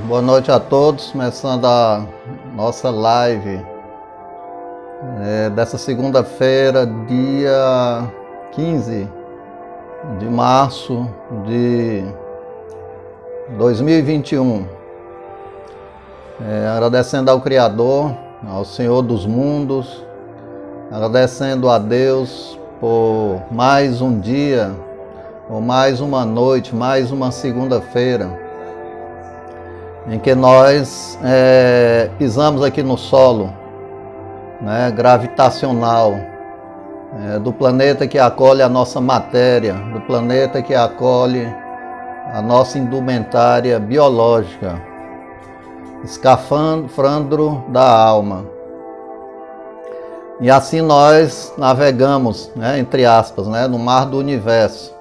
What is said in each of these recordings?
Boa noite a todos, começando a nossa live dessa segunda-feira, dia 15 de março de 2021. Agradecendo ao Criador, ao Senhor dos mundos, agradecendo a Deus por mais um dia, por mais uma noite, mais uma segunda-feira, em que nós pisamos aqui no solo gravitacional do planeta que acolhe a nossa matéria, do planeta que acolhe a nossa indumentária biológica, escafandro da alma. E assim nós navegamos, entre aspas, no mar do universo.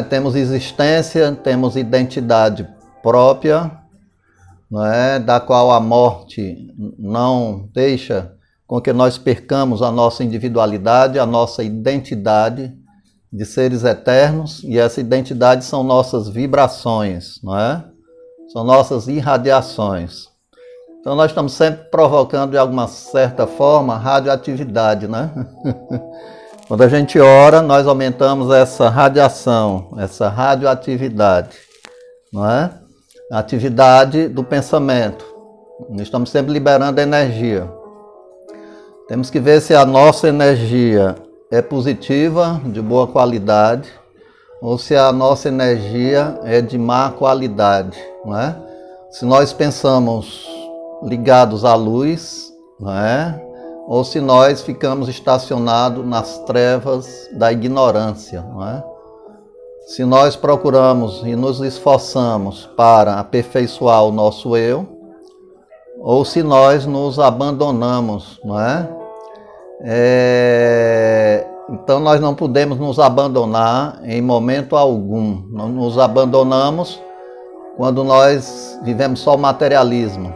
Temos existência, temos identidade própria, da qual a morte não deixa com que nós percamos a nossa individualidade, a nossa identidade de seres eternos, e essa identidade são nossas vibrações, são nossas irradiações. Então nós estamos sempre provocando de alguma certa forma radioatividade, Quando a gente ora, nós aumentamos essa radiação, essa radioatividade, A atividade do pensamento. Nós estamos sempre liberando energia. Temos que ver se a nossa energia é positiva, de boa qualidade, ou se a nossa energia é de má qualidade, Se nós pensamos ligados à luz, ou se nós ficamos estacionados nas trevas da ignorância, Se nós procuramos e nos esforçamos para aperfeiçoar o nosso eu, ou se nós nos abandonamos, Então nós não podemos nos abandonar em momento algum. Não nos abandonamos quando nós vivemos só o materialismo.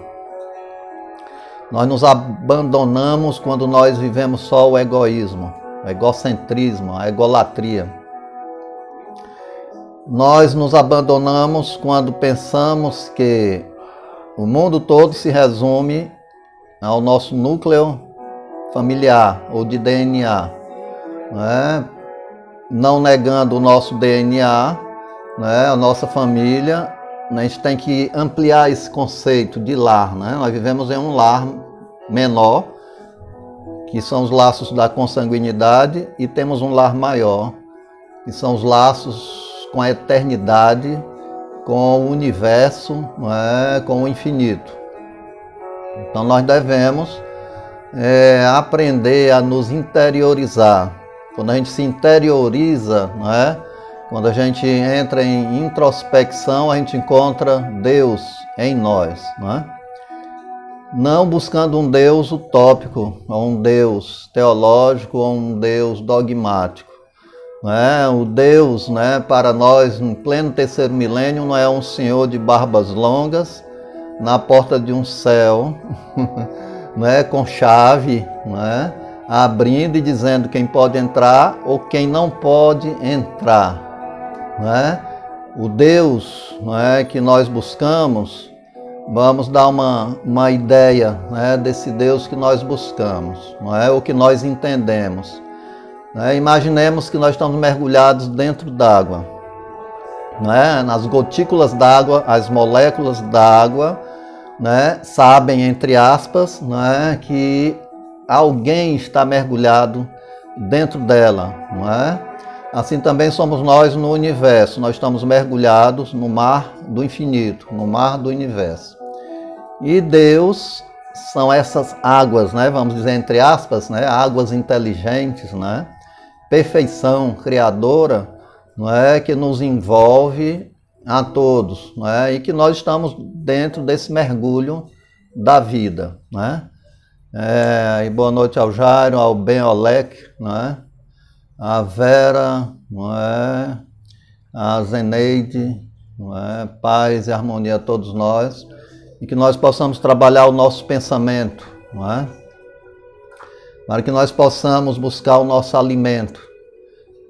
Nós nos abandonamos quando nós vivemos só o egoísmo, o egocentrismo, a egolatria. Nós nos abandonamos quando pensamos que o mundo todo se resume ao nosso núcleo familiar ou de DNA, Não negando o nosso DNA, a nossa família, a gente tem que ampliar esse conceito de lar, Nós vivemos em um lar menor, que são os laços da consanguinidade, e temos um lar maior, que são os laços com a eternidade, com o universo, com o infinito. Então nós devemos aprender a nos interiorizar. Quando a gente se interioriza, quando a gente entra em introspecção, a gente encontra Deus em nós, Não buscando um Deus utópico, ou um Deus teológico, ou um Deus dogmático. O Deus, para nós, em pleno terceiro milênio, não é um senhor de barbas longas na porta de um céu, com chave, abrindo e dizendo quem pode entrar ou quem não pode entrar. O Deus que nós buscamos, vamos dar uma ideia desse Deus que nós buscamos, o que nós entendemos. Imaginemos que nós estamos mergulhados dentro d'água, nas gotículas d'água, as moléculas d'água, sabem, entre aspas, que alguém está mergulhado dentro dela, Assim também somos nós no universo, nós estamos mergulhados no mar do infinito, no mar do universo. E Deus são essas águas, vamos dizer entre aspas, águas inteligentes, perfeição criadora, que nos envolve a todos, e que nós estamos dentro desse mergulho da vida, E boa noite ao Jairo, ao Ben Olek, a Vera, a Zeneide, paz e harmonia a todos nós, e que nós possamos trabalhar o nosso pensamento, para que nós possamos buscar o nosso alimento.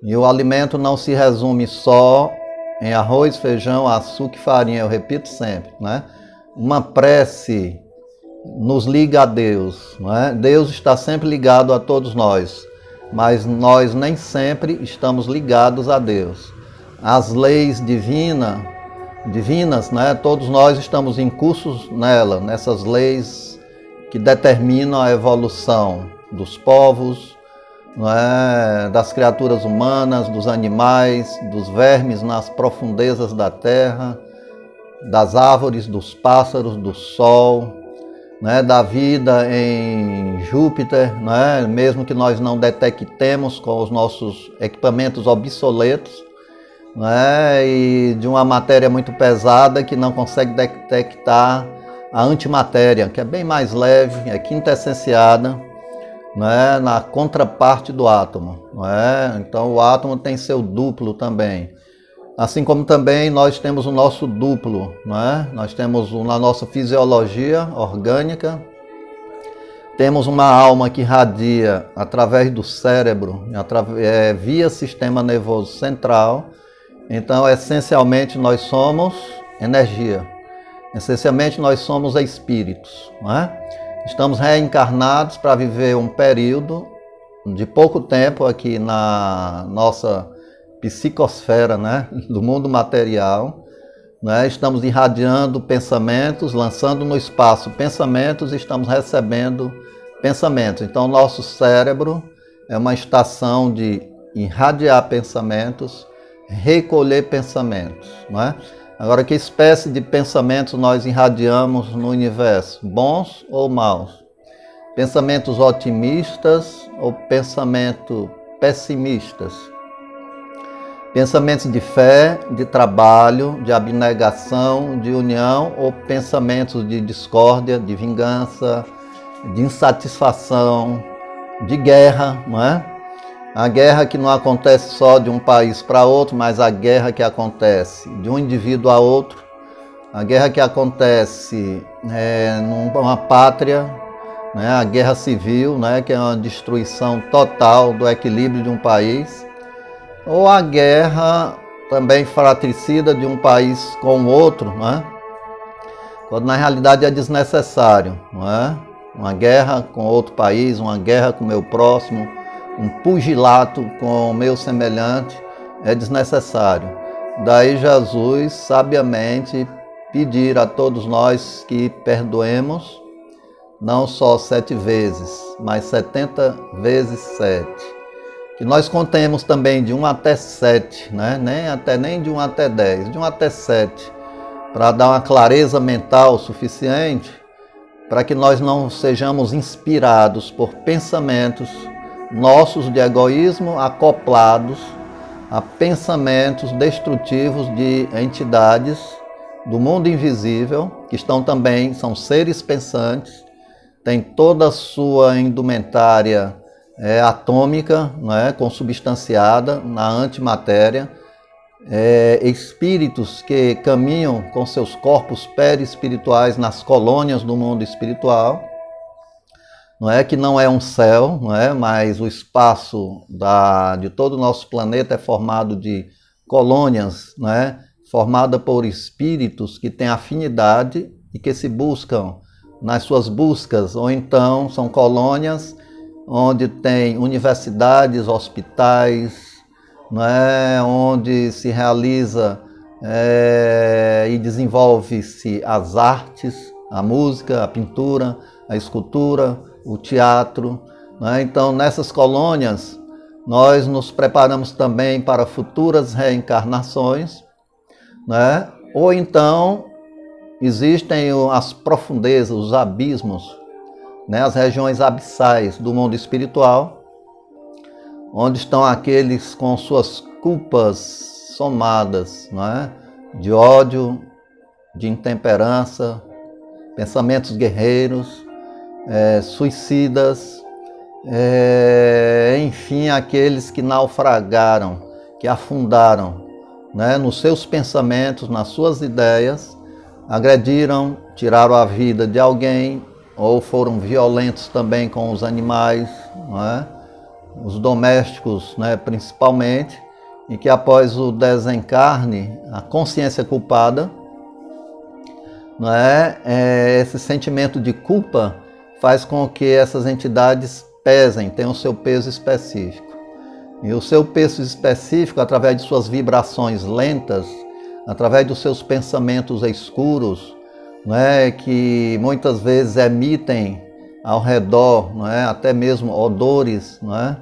E o alimento não se resume só em arroz, feijão, açúcar e farinha, eu repito sempre, né? Uma prece nos liga a Deus, não é? Deus está sempre ligado a todos nós, mas nós nem sempre estamos ligados a Deus. As leis divinas, né? Todos nós estamos incursos nessas leis que determinam a evolução dos povos, não é? Das criaturas humanas, dos animais, dos vermes nas profundezas da terra, das árvores, dos pássaros, do sol, né, da vida em Júpiter, né, mesmo que nós não detectemos com os nossos equipamentos obsoletos, né, e de uma matéria muito pesada que não consegue detectar a antimatéria, que é bem mais leve, é quintessenciada, né, na contraparte do átomo. Né? Então o átomo tem seu duplo também. Assim como também nós temos o nosso duplo, né? Nós temos na nossa fisiologia orgânica, temos uma alma que irradia através do cérebro, via sistema nervoso central. Então, essencialmente, nós somos energia. Essencialmente, nós somos espíritos. Né? Estamos reencarnados para viver um período de pouco tempo aqui na nossa psicosfera, né, do mundo material, né, estamos irradiando pensamentos, lançando no espaço pensamentos, estamos recebendo pensamentos. Então, nosso cérebro é uma estação de irradiar pensamentos, recolher pensamentos. Né? Agora, que espécie de pensamentos nós irradiamos no universo? Bons ou maus? Pensamentos otimistas ou pensamentos pessimistas? Pensamentos de fé, de trabalho, de abnegação, de união ou pensamentos de discórdia, de vingança, de insatisfação, de guerra, não é? A guerra que não acontece só de um país para outro, mas a guerra que acontece de um indivíduo a outro, a guerra que acontece numa pátria, né? A guerra civil, né? Que é uma destruição total do equilíbrio de um país, ou a guerra também fratricida de um país com o outro, não é? Quando na realidade é desnecessário, não é? Uma guerra com outro país, uma guerra com o meu próximo, um pugilato com o meu semelhante é desnecessário. Daí Jesus sabiamente pedir a todos nós que perdoemos não só 7 vezes, mas 70 vezes 7. Que nós contemos também de 1 até 7, né? nem de 1 até 10, de 1 até 7, para dar uma clareza mental suficiente para que nós não sejamos inspirados por pensamentos nossos de egoísmo acoplados a pensamentos destrutivos de entidades do mundo invisível, que são seres pensantes, têm toda a sua indumentária atômica, né, consubstanciada na antimatéria, espíritos que caminham com seus corpos perispirituais nas colônias do mundo espiritual, não é que não é um céu, não é, mas o espaço de todo o nosso planeta é formado de colônias, não é, formada por espíritos que têm afinidade e que se buscam nas suas buscas, ou então são colônias onde tem universidades, hospitais, não é? Onde se realiza e desenvolve-se as artes, a música, a pintura, a escultura, o teatro. Não é? Então, nessas colônias, nós nos preparamos também para futuras reencarnações, não é? Ou então existem as profundezas, os abismos, né, as regiões abissais do mundo espiritual, onde estão aqueles com suas culpas somadas, não é? De ódio, de intemperança, pensamentos guerreiros, suicidas, enfim, aqueles que naufragaram, que afundaram, né, nos seus pensamentos, nas suas ideias, agrediram, tiraram a vida de alguém, ou foram violentos também com os animais, não é? Os domésticos, né, principalmente, e que após o desencarne, a consciência culpada, não é? Esse sentimento de culpa faz com que essas entidades pesem, tenham o seu peso específico. E o seu peso específico, através de suas vibrações lentas, através dos seus pensamentos escuros, não é? Que muitas vezes emitem ao redor, não é? Até mesmo odores, não é?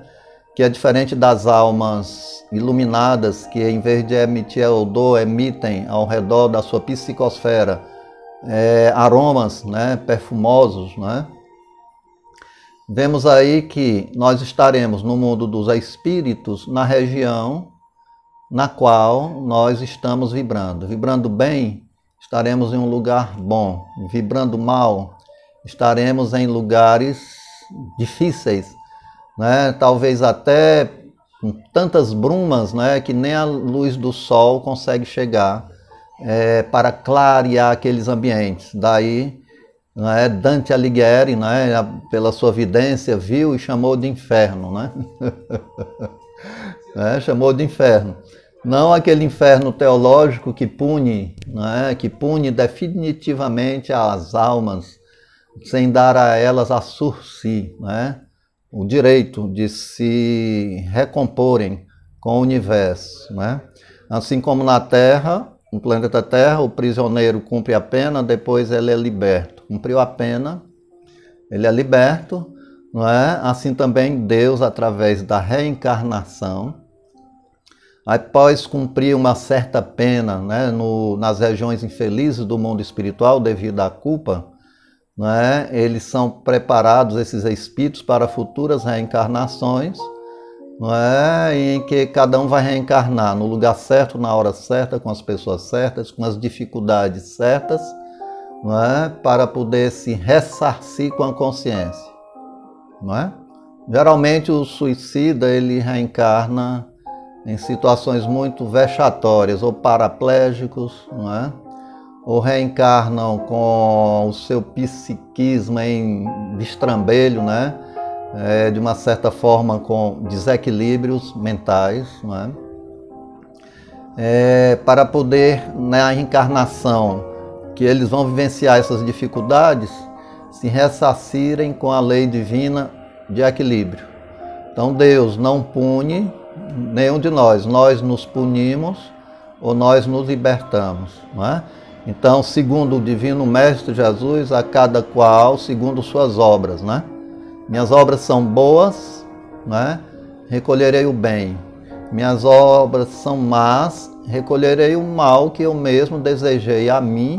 Que é diferente das almas iluminadas, que em vez de emitir odor, emitem ao redor da sua psicosfera aromas, né, perfumosos, né? Vemos aí que nós estaremos no mundo dos espíritos, na região na qual nós estamos vibrando. Vibrando bem, estaremos em um lugar bom. Vibrando mal, estaremos em lugares difíceis, né? Talvez até com tantas brumas, né, que nem a luz do sol consegue chegar para clarear aqueles ambientes. Daí, né, Dante Alighieri, né, pela sua vidência, viu e chamou de inferno, né? Chamou de inferno. Não aquele inferno teológico que pune, né, que pune definitivamente as almas, sem dar a elas a sursi, né, o direito de se recomporem com o universo, né? Assim como na Terra, no planeta Terra, o prisioneiro cumpre a pena, depois ele é liberto. Cumpriu a pena, ele é liberto, não é? Assim também Deus, através da reencarnação, após cumprir uma certa pena, né, nas regiões infelizes do mundo espiritual devido à culpa, não é? Eles são preparados, esses espíritos, para futuras reencarnações, não é? Em que cada um vai reencarnar no lugar certo, na hora certa, com as pessoas certas, com as dificuldades certas, não é? Para poder se ressarcir com a consciência, não é? Geralmente o suicida ele reencarna em situações muito vexatórias, ou paraplégicos, não é? Ou reencarnam com o seu psiquismo em destrambelho, né? De uma certa forma com desequilíbrios mentais, não é? Para poder, na reencarnação, que eles vão vivenciar essas dificuldades, se ressarcirem com a lei divina de equilíbrio. Então Deus não pune nenhum de nós nos punimos ou nós nos libertamos, não é? Então, segundo o Divino Mestre Jesus, a cada qual segundo suas obras, né? Minhas obras são boas, né? Recolherei o bem. Minhas obras são más, recolherei o mal que eu mesmo desejei a mim,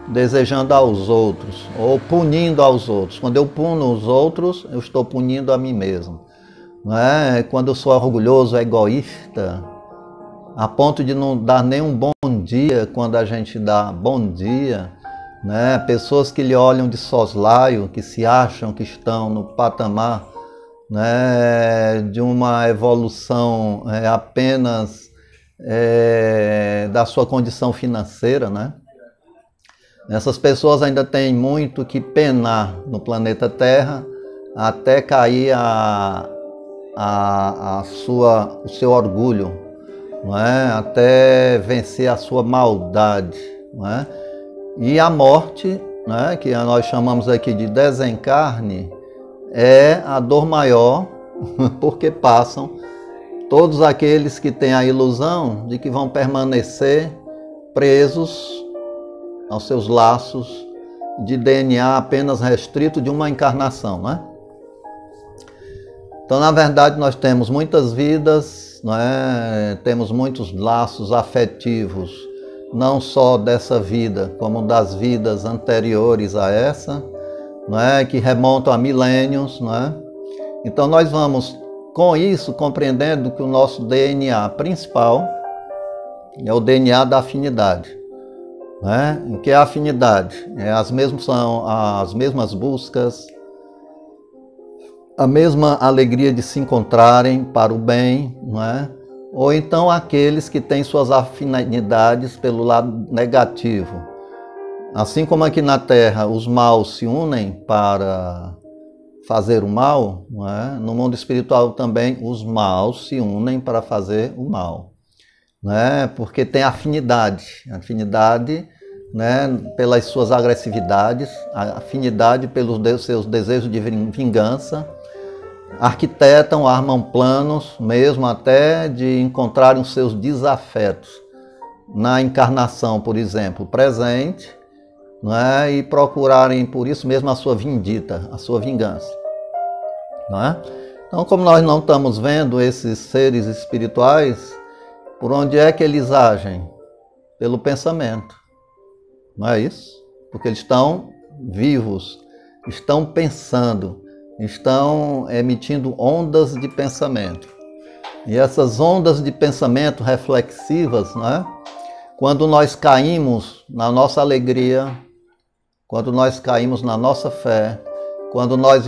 desejando aos outros, ou punindo aos outros. Quando eu puno os outros, eu estou punindo a mim mesmo. Não é? Quando eu sou orgulhoso, egoísta, a ponto de não dar nenhum bom dia quando a gente dá bom dia, né? Pessoas que lhe olham de soslaio, que se acham que estão no patamar, né, de uma evolução apenas da sua condição financeira, né? Essas pessoas ainda têm muito que penar no planeta Terra até cair o seu orgulho, não é? Até vencer a sua maldade, não é? E a morte, não é? Que nós chamamos aqui de desencarne, é a dor maior, porque passam todos aqueles que têm a ilusão de que vão permanecer presos aos seus laços de DNA apenas restrito de uma encarnação, não é? Então, na verdade, nós temos muitas vidas, não é? Temos muitos laços afetivos, não só dessa vida, como das vidas anteriores a essa, não é? Que remontam a milênios, não é? Então, nós vamos, com isso, compreendendo que o nosso DNA principal é o DNA da afinidade. Né? O que é a afinidade? São as mesmas buscas, a mesma alegria de se encontrarem para o bem, não é? Ou então aqueles que têm suas afinidades pelo lado negativo. Assim como aqui na Terra os maus se unem para fazer o mal, não é? No mundo espiritual também os maus se unem para fazer o mal. né? Porque tem afinidade, né, pelas suas agressividades, afinidade pelos seus desejos de vingança, arquitetam, armam planos, mesmo até de encontrarem os seus desafetos na encarnação, por exemplo, presente, né, e procurarem por isso mesmo a sua vindita, a sua vingança. Não é? Então, como nós não estamos vendo esses seres espirituais, por onde é que eles agem? Pelo pensamento. Não é isso? Porque eles estão vivos, estão pensando, estão emitindo ondas de pensamento. E essas ondas de pensamento reflexivas, não é? Quando nós caímos na nossa alegria, quando nós caímos na nossa fé, quando nós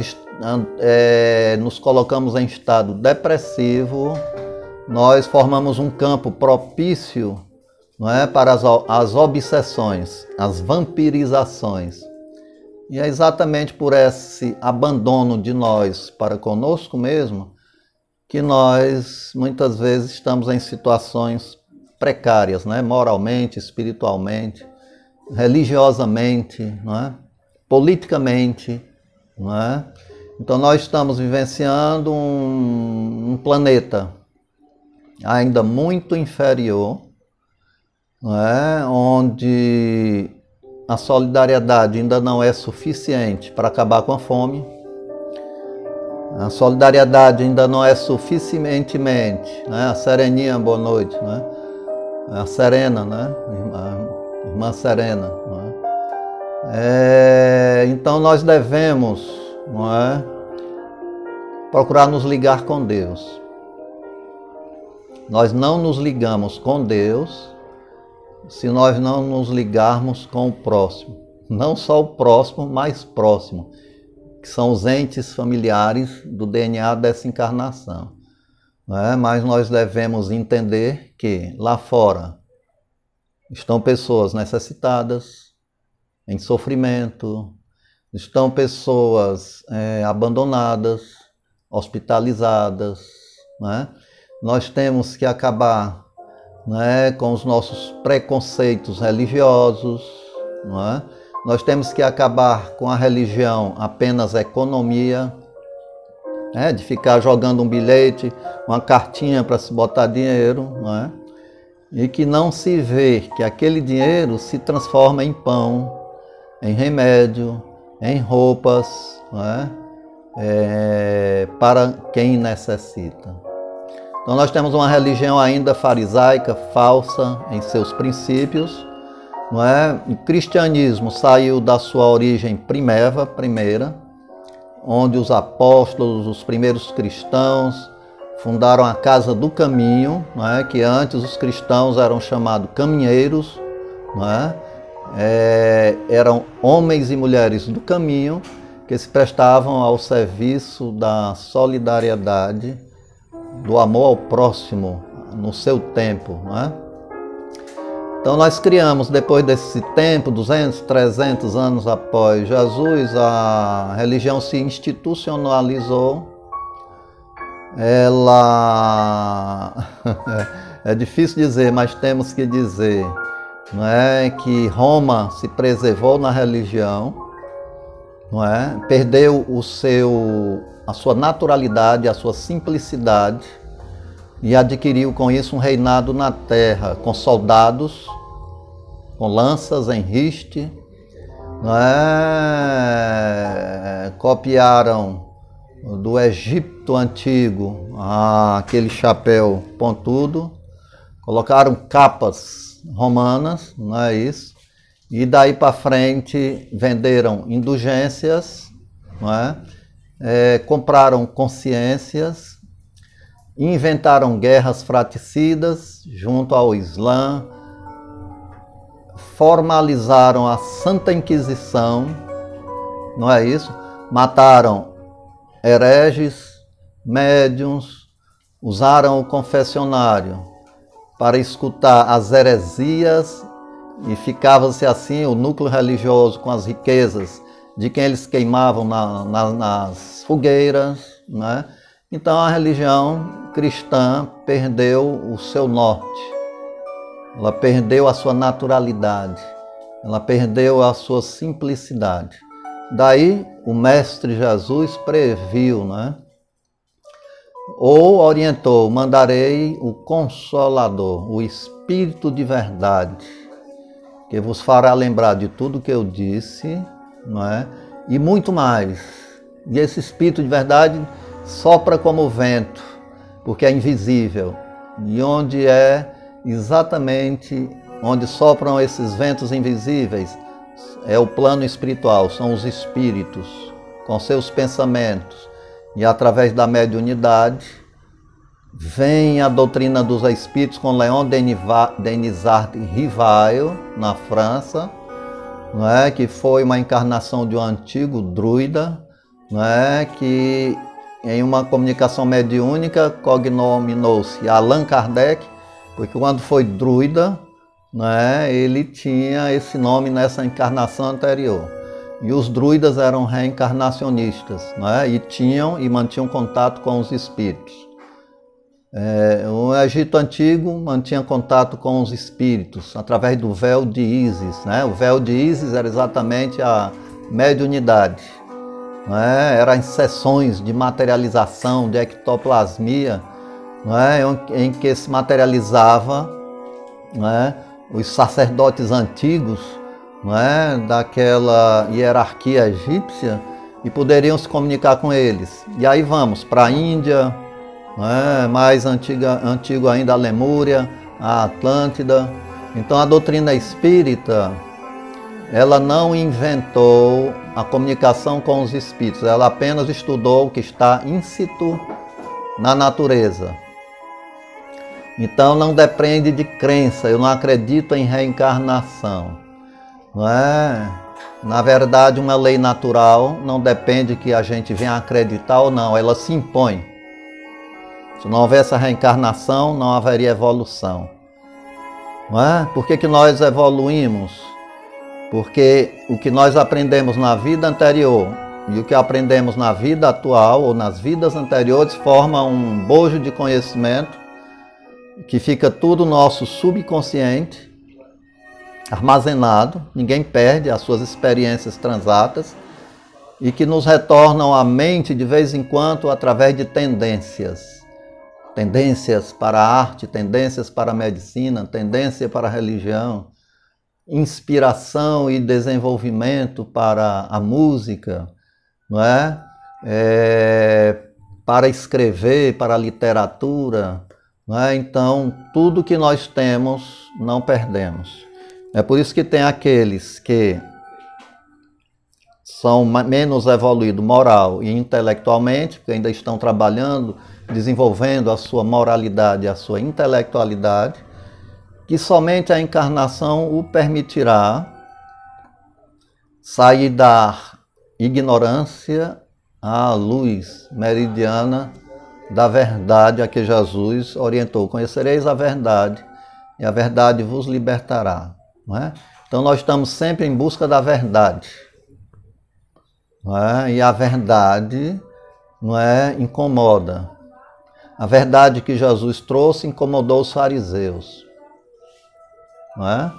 nos colocamos em estado depressivo, nós formamos um campo propício, não é, para as obsessões, as vampirizações. E é exatamente por esse abandono de nós para conosco mesmo que nós muitas vezes estamos em situações precárias, né? Moralmente, espiritualmente, religiosamente, não é? Politicamente. Não é? Então nós estamos vivenciando um planeta ainda muito inferior, não é? Onde a solidariedade ainda não é suficiente para acabar com a fome, a solidariedade ainda não é suficientemente, né? A Sereninha, boa noite, né? A Serena, né? A irmã Serena, não é? Então nós devemos, não é, procurar nos ligar com Deus. Nós não nos ligamos com Deus se nós não nos ligarmos com o próximo. Não só o próximo, mas próximo, que são os entes familiares do DNA dessa encarnação. Não é? Mas nós devemos entender que lá fora estão pessoas necessitadas, em sofrimento, estão pessoas abandonadas, hospitalizadas. Não é? Nós temos que acabar, não é, com os nossos preconceitos religiosos. Não é? Nós temos que acabar com a religião apenas economia, de ficar jogando um bilhete, uma cartinha para se botar dinheiro, não é? E que não se vê que aquele dinheiro se transforma em pão, em remédio, em roupas, não é? Para quem necessita. Então nós temos uma religião ainda farisaica, falsa em seus princípios, não é? O cristianismo saiu da sua origem primeira, onde os apóstolos, os primeiros cristãos, fundaram a Casa do Caminho, não é? Que antes os cristãos eram chamados caminheiros, não é? Eram homens e mulheres do caminho que se prestavam ao serviço da solidariedade, do amor ao próximo no seu tempo, não é? Então nós criamos, depois desse tempo, 200, 300 anos após Jesus, a religião se institucionalizou. Ela é difícil dizer, mas temos que dizer, não é, que Roma se preservou na religião, não é? Perdeu a sua naturalidade, a sua simplicidade, e adquiriu com isso um reinado na terra, com soldados, com lanças em riste, não é? Copiaram do Egito antigo aquele chapéu pontudo, colocaram capas romanas, não é isso? E daí para frente venderam indulgências, não é? Compraram consciências, inventaram guerras fratricidas junto ao Islã, formalizaram a Santa Inquisição, não é isso? Mataram hereges, médiuns, usaram o confessionário para escutar as heresias e ficava-se assim o núcleo religioso com as riquezas de quem eles queimavam nas fogueiras, né? Então a religião cristã perdeu o seu norte, ela perdeu a sua naturalidade, ela perdeu a sua simplicidade. Daí o Mestre Jesus previu, né? Ou orientou: mandarei o Consolador, o Espírito de verdade, que vos fará lembrar de tudo que eu disse, não é? E muito mais. E esse Espírito de verdade sopra como o vento, porque é invisível. E onde é exatamente onde sopram esses ventos invisíveis? É o plano espiritual, são os espíritos, com seus pensamentos. E através da mediunidade, vem a doutrina dos espíritos com Leon Denisard Rivail, na França, não é? Que foi uma encarnação de um antigo druida, não é? Que em uma comunicação mediúnica cognominou-se Allan Kardec, porque quando foi druida, não é? Ele tinha esse nome nessa encarnação anterior. E os druidas eram reencarnacionistas, não é? E tinham e mantinham contato com os espíritos. O Egito Antigo mantinha contato com os espíritos através do véu de Ísis, né? O véu de Ísis era exatamente a mediunidade, né? Eram as sessões de materialização, de ectoplasmia, né? Em que se materializava, né? Os sacerdotes antigos, né? Daquela hierarquia egípcia, e poderiam se comunicar com eles. E aí vamos para a Índia, mais antigo ainda a Lemúria, a Atlântida. Então a doutrina espírita, ela não inventou a comunicação com os espíritos, ela apenas estudou o que está íncito na natureza. Então não depende de crença, eu não acredito em reencarnação, não é? Na verdade, uma lei natural não depende que a gente venha acreditar ou não, ela se impõe. Se não houvesse a reencarnação, não haveria evolução. Não é? Por que nós evoluímos? Porque o que nós aprendemos na vida anterior e o que aprendemos na vida atual ou nas vidas anteriores forma um bojo de conhecimento que fica tudo no nosso subconsciente, armazenado, ninguém perde as suas experiências transatas e que nos retornam à mente de vez em quando através de tendências. Tendências para a arte, tendências para a medicina, tendência para a religião, inspiração e desenvolvimento para a música, não é? Para escrever, para a literatura, não é? Então, tudo que nós temos, não perdemos. É por isso que tem aqueles que são menos evoluídos moral e intelectualmente, porque ainda estão trabalhando, desenvolvendo a sua moralidade, a sua intelectualidade, que somente a encarnação o permitirá sair da ignorância à luz meridiana da verdade a que Jesus orientou. Conhecereis a verdade e a verdade vos libertará. Não é? Então nós estamos sempre em busca da verdade. Não é? E a verdade, não é, incomoda. A verdade que Jesus trouxe incomodou os fariseus. Não é?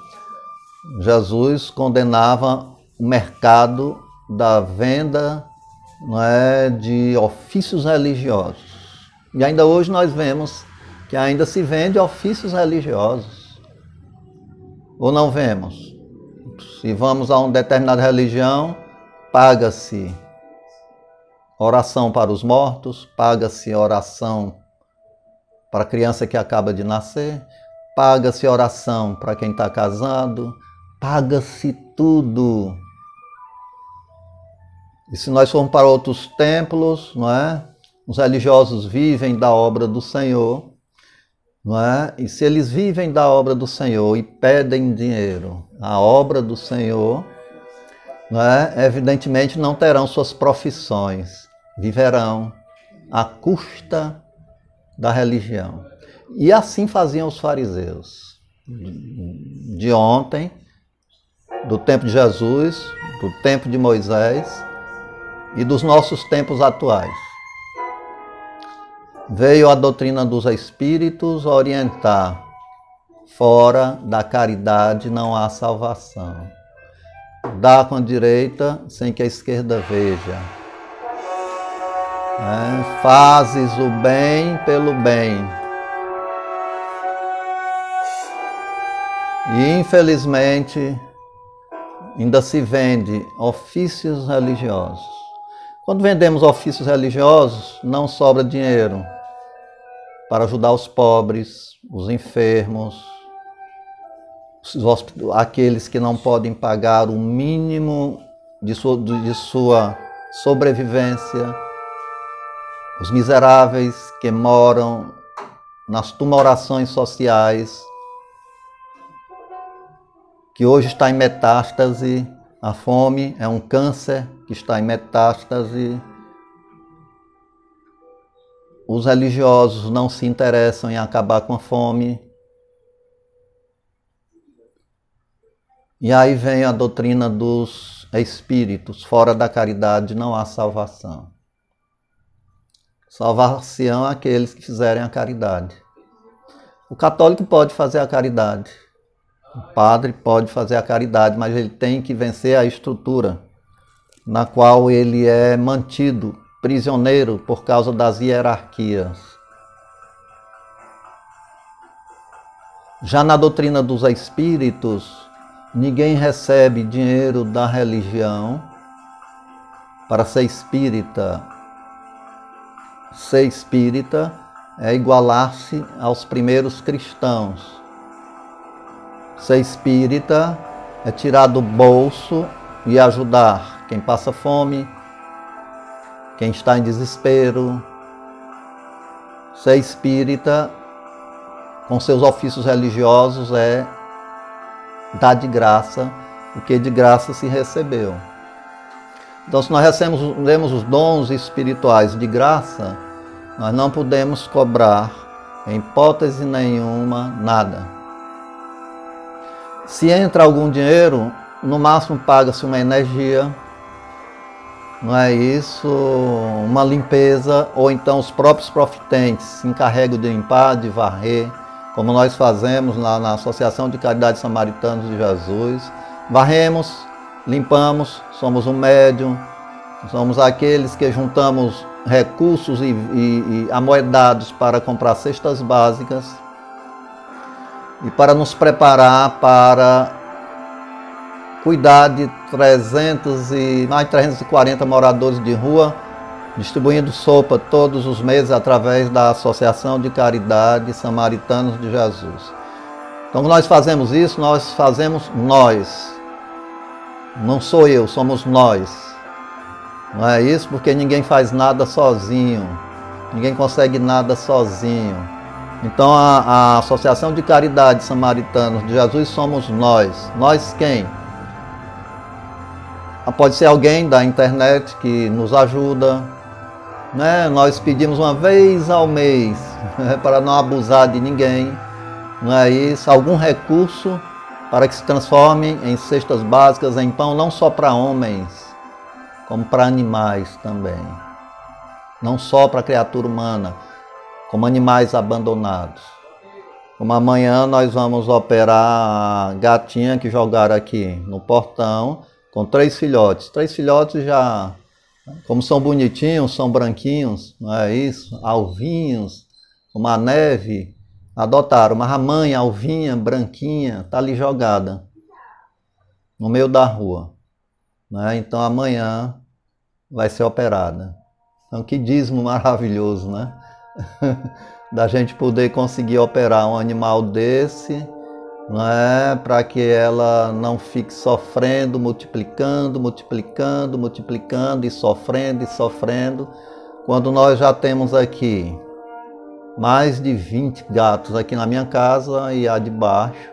Jesus condenava o mercado da venda, não é, de ofícios religiosos. E ainda hoje nós vemos que ainda se vende ofícios religiosos. Ou não vemos? Se vamos a uma determinada religião, paga-se oração para os mortos, paga-se oração para a criança que acaba de nascer, paga-se oração para quem está casado, paga-se tudo. E se nós formos para outros templos, não é? Os religiosos vivem da obra do Senhor, não é? E se eles vivem da obra do Senhor e pedem dinheiro, a obra do Senhor, não é? Evidentemente não terão suas profissões, viverão à custa da religião. E assim faziam os fariseus de ontem, do tempo de Jesus, do tempo de Moisés e dos nossos tempos atuais. Veio a doutrina dos espíritos orientar Fora da caridade não há salvação. Dá com a direita sem que a esquerda veja. Fazes o bem pelo bem. E infelizmente ainda se vende ofícios religiosos. Quando vendemos ofícios religiosos, não sobra dinheiro para ajudar os pobres, os enfermos, aqueles que não podem pagar o mínimo de sua sobrevivência, os miseráveis que moram nas tumorações sociais, que hoje está em metástase. A fome é um câncer que está em metástase. Os religiosos não se interessam em acabar com a fome. E aí vem a doutrina dos espíritos. Fora da caridade não há salvação. Salvação aqueles que fizerem a caridade. O católico pode fazer a caridade. O padre pode fazer a caridade, mas ele tem que vencer a estrutura na qual ele é mantido prisioneiro por causa das hierarquias. Já na doutrina dos espíritos, ninguém recebe dinheiro da religião para ser espírita. Ser espírita é igualar-se aos primeiros cristãos. Ser espírita é tirar do bolso e ajudar quem passa fome, quem está em desespero. Ser espírita, com seus ofícios religiosos, é dar de graça o que de graça se recebeu. Então, se nós recebemos os dons espirituais de graça, nós não podemos cobrar, em hipótese nenhuma, nada. Se entra algum dinheiro, no máximo paga-se uma energia, não é isso? Uma limpeza, ou então os próprios profitentes se encarregam de limpar, de varrer, como nós fazemos lá na Associação de Caridade Samaritanos de Jesus. Varremos, limpamos, somos um médium, somos aqueles que juntamos recursos e amoedados para comprar cestas básicas e para nos preparar para cuidar de mais de 340 moradores de rua, distribuindo sopa todos os meses através da Associação de Caridade Samaritanos de Jesus. Então, quando nós fazemos isso, nós fazemos nós. Não sou eu, somos nós. Não é isso? Porque ninguém faz nada sozinho. Ninguém consegue nada sozinho. Então, a Associação de Caridade Samaritanos de Jesus somos nós. Nós quem? Pode ser alguém da internet que nos ajuda, né? Nós pedimos uma vez ao mês, né? Para não abusar de ninguém, não é isso? Algum recurso para que se transforme em cestas básicas, em pão, não só para homens, como para animais também. Não só para a criatura humana, como animais abandonados. Como amanhã nós vamos operar a gatinha que jogaram aqui no portão, com 3 filhotes. 3 filhotes já, como são bonitinhos, são branquinhos, não é isso? Alvinhos, como a neve, adotaram. Mas a mãe, alvinha, branquinha, está ali jogada, no meio da rua. Né? Então amanhã vai ser operada. Então que dízimo maravilhoso, né? Da gente poder conseguir operar um animal desse, não é? Para que ela não fique sofrendo, multiplicando e sofrendo, quando nós já temos aqui mais de 20 gatos aqui na minha casa e a de baixo,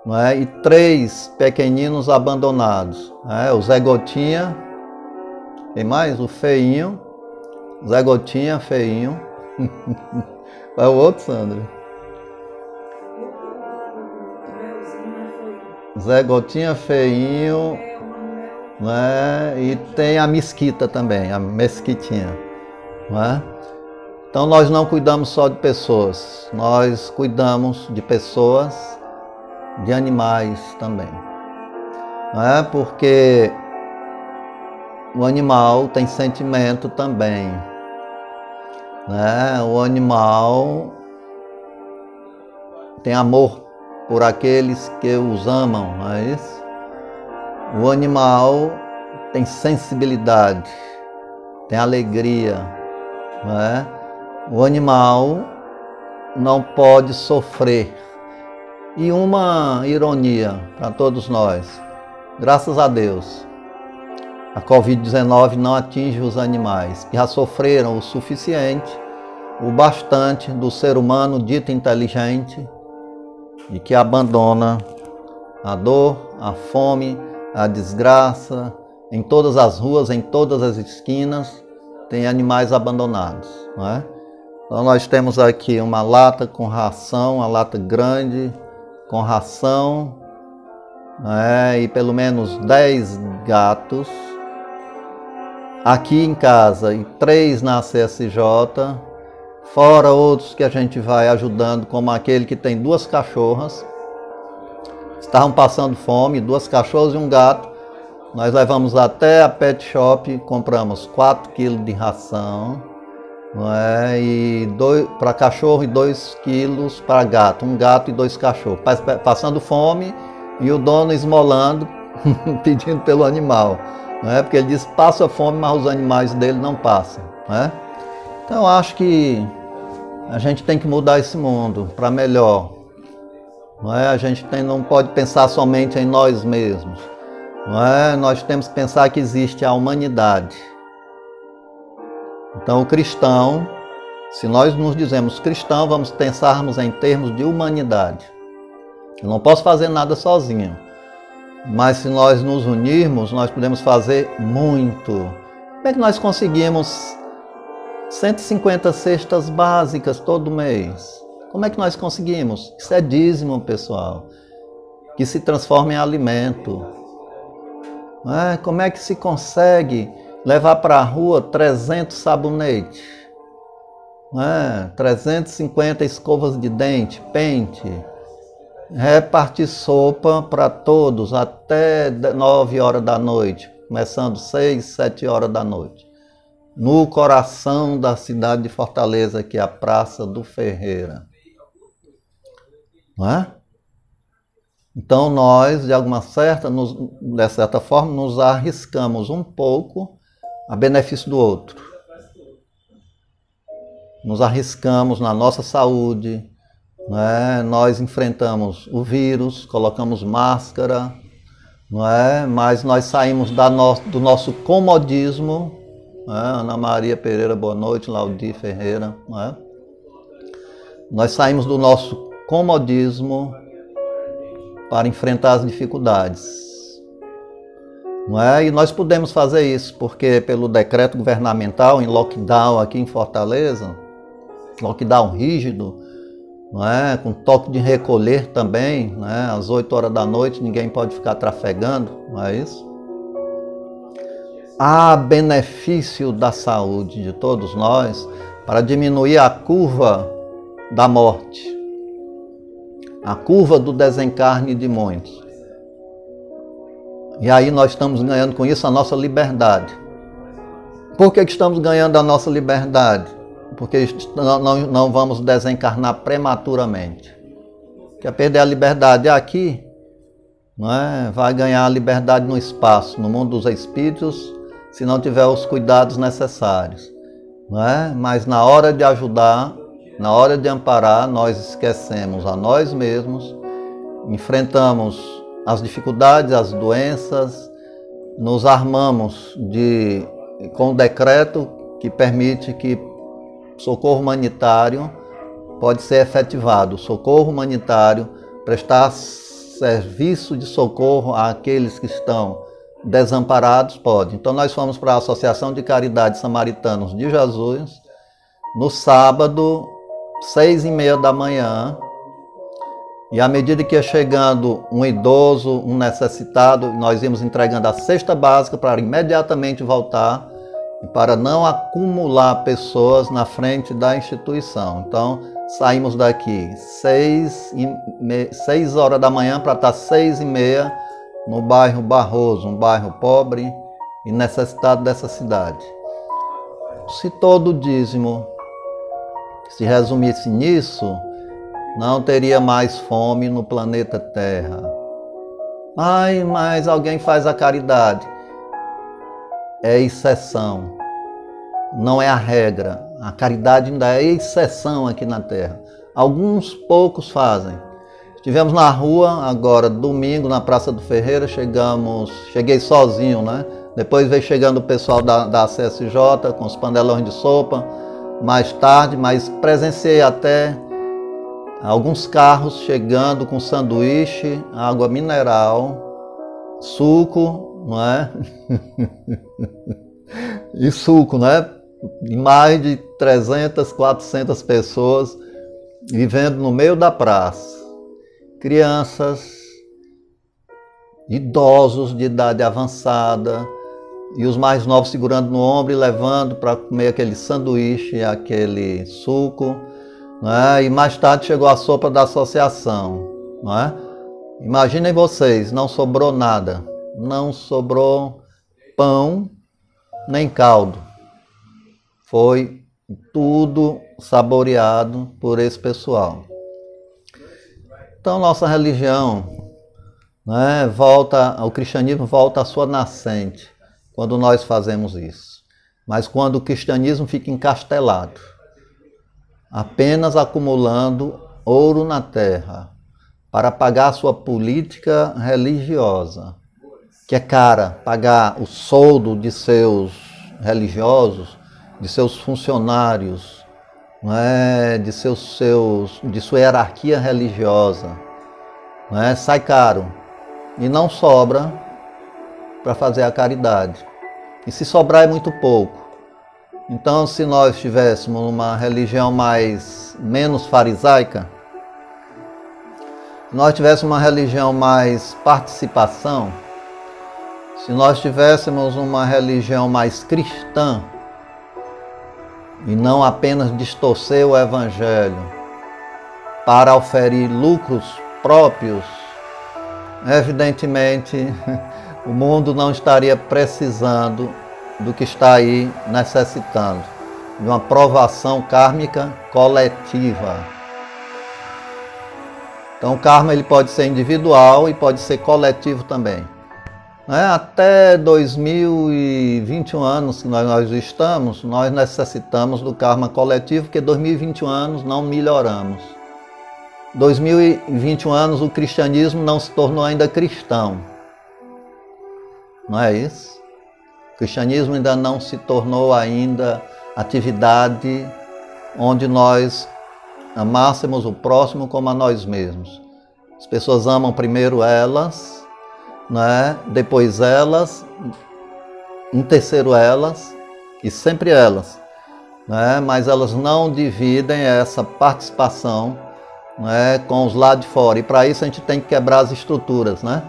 não é? E 3 pequeninos abandonados, né? O Zé Gotinha, tem mais? O feinho, Zé Gotinha, feinho. Qual é o outro, Sandra? Zé Gotinha, feinho, né? E tem a mesquita também, a mesquitinha, né? Então nós não cuidamos só de pessoas, nós cuidamos de pessoas de animais também. Não é? Porque o animal tem sentimento também. Né? O animal tem amor por aqueles que os amam, não é isso? O animal tem sensibilidade, tem alegria, não é? O animal não pode sofrer. E uma ironia para todos nós, graças a Deus, a Covid-19 não atinge os animais, que já sofreram o suficiente, o bastante do ser humano dito inteligente e que abandona a dor, a fome, a desgraça, em todas as ruas, em todas as esquinas, tem animais abandonados, não é? Então nós temos aqui uma lata com ração, uma lata grande com ração, não é? E pelo menos 10 gatos aqui em casa e 3 na CSJ, fora outros que a gente vai ajudando, como aquele que tem 2 cachorras, estavam passando fome, 2 cachorros e um gato. Nós levamos até a pet shop, compramos 4 quilos de ração, não é? E 2 para cachorro e 2 quilos para gato, um gato e 2 cachorros, passando fome e o dono esmolando, pedindo pelo animal, não é? Porque ele diz passa fome, mas os animais dele não passam, não é? Então eu acho que a gente tem que mudar esse mundo para melhor, não é? A gente não pode pensar somente em nós mesmos, não é? Nós temos que pensar que existe a humanidade. Então o cristão, se nós nos dizemos cristão, vamos pensarmos em termos de humanidade. Eu não posso fazer nada sozinho, mas se nós nos unirmos, nós podemos fazer muito. Como é que nós conseguimos 150 cestas básicas todo mês? Como é que nós conseguimos? Isso é dízimo, pessoal, que se transforma em alimento. Como é que se consegue levar para a rua 300 sabonetes, 350 escovas de dente, pente, repartir sopa para todos até 9 horas da noite, começando 6, 7 horas da noite, no coração da cidade de Fortaleza, que é a Praça do Ferreira. Não é? Então nós, de certa forma, nos arriscamos um pouco a benefício do outro. Nos arriscamos na nossa saúde, né? Nós enfrentamos o vírus, colocamos máscara, não é? Mas nós saímos do nosso comodismo, não é? Ana Maria Pereira, boa noite, Laudi Ferreira, não é? Nós saímos do nosso comodismo para enfrentar as dificuldades. Não é? E nós podemos fazer isso porque pelo decreto governamental em lockdown aqui em Fortaleza, lockdown rígido, não é? Com toque de recolher também, não é? Às 8 horas da noite ninguém pode ficar trafegando, não é isso? Há benefício da saúde de todos nós para diminuir a curva da morte, a curva do desencarne de muitos. E aí nós estamos ganhando com isso a nossa liberdade. Por que estamos ganhando a nossa liberdade? Porque não vamos desencarnar prematuramente. Quer perder a liberdade aqui, não é? Vai ganhar a liberdade no espaço, no mundo dos espíritos, se não tiver os cuidados necessários. Não é? Mas na hora de ajudar, na hora de amparar, nós esquecemos a nós mesmos, enfrentamos as dificuldades, as doenças, nos armamos com o decreto que permite que socorro humanitário pode ser efetivado. Socorro humanitário, prestar serviço de socorro àqueles que estão desamparados, pode. Então nós fomos para a Associação de Caridade Samaritanos de Jesus, no sábado, 6h30 da manhã, e à medida que ia chegando um idoso, um necessitado, nós íamos entregando a cesta básica para imediatamente voltar e para não acumular pessoas na frente da instituição. Então, saímos daqui 6 horas da manhã para estar 6h30 no bairro Barroso, um bairro pobre e necessitado dessa cidade. Se todo o dízimo se resumisse nisso, não teria mais fome no planeta Terra. Ai, mas alguém faz a caridade. É exceção, não é a regra. A caridade ainda é exceção aqui na Terra. Alguns poucos fazem. Estivemos na rua agora, domingo, na Praça do Ferreira, cheguei sozinho, né? Depois veio chegando o pessoal da CSJ com os panelões de sopa, mais tarde, mas presenciei até alguns carros chegando com sanduíche, água mineral, suco, não é? E suco, né? E mais de 300, 400 pessoas vivendo no meio da praça. Crianças, idosos de idade avançada e os mais novos segurando no ombro e levando para comer aquele sanduíche, aquele suco, né? E mais tarde chegou a sopa da associação, não é? Imaginem vocês, não sobrou nada, não sobrou pão nem caldo, foi tudo saboreado por esse pessoal. Então nossa religião, né, o cristianismo volta à sua nascente quando nós fazemos isso. Mas quando o cristianismo fica encastelado, apenas acumulando ouro na terra para pagar a sua política religiosa, que é cara, pagar o soldo de seus religiosos, de seus funcionários, né, de sua hierarquia religiosa, né, sai caro e não sobra para fazer a caridade. E se sobrar é muito pouco. Então, se nós tivéssemos uma religião menos farisaica, se nós tivéssemos uma religião mais participação, se nós tivéssemos uma religião mais cristã, e não apenas distorcer o Evangelho para oferir lucros próprios, evidentemente o mundo não estaria precisando do que está aí necessitando, de uma provação kármica coletiva. Então o karma ele pode ser individual e pode ser coletivo também. Até 2021 anos que nós estamos, nós necessitamos do karma coletivo, porque 2021 anos não melhoramos. 2021 anos o cristianismo não se tornou ainda cristão. Não é isso? O cristianismo ainda não se tornou ainda atividade onde nós amássemos o próximo como a nós mesmos. As pessoas amam primeiro elas, né? Depois elas, em terceiro elas e sempre elas, né? Mas elas não dividem essa participação, né, com os lá de fora. E para isso a gente tem que quebrar as estruturas, né,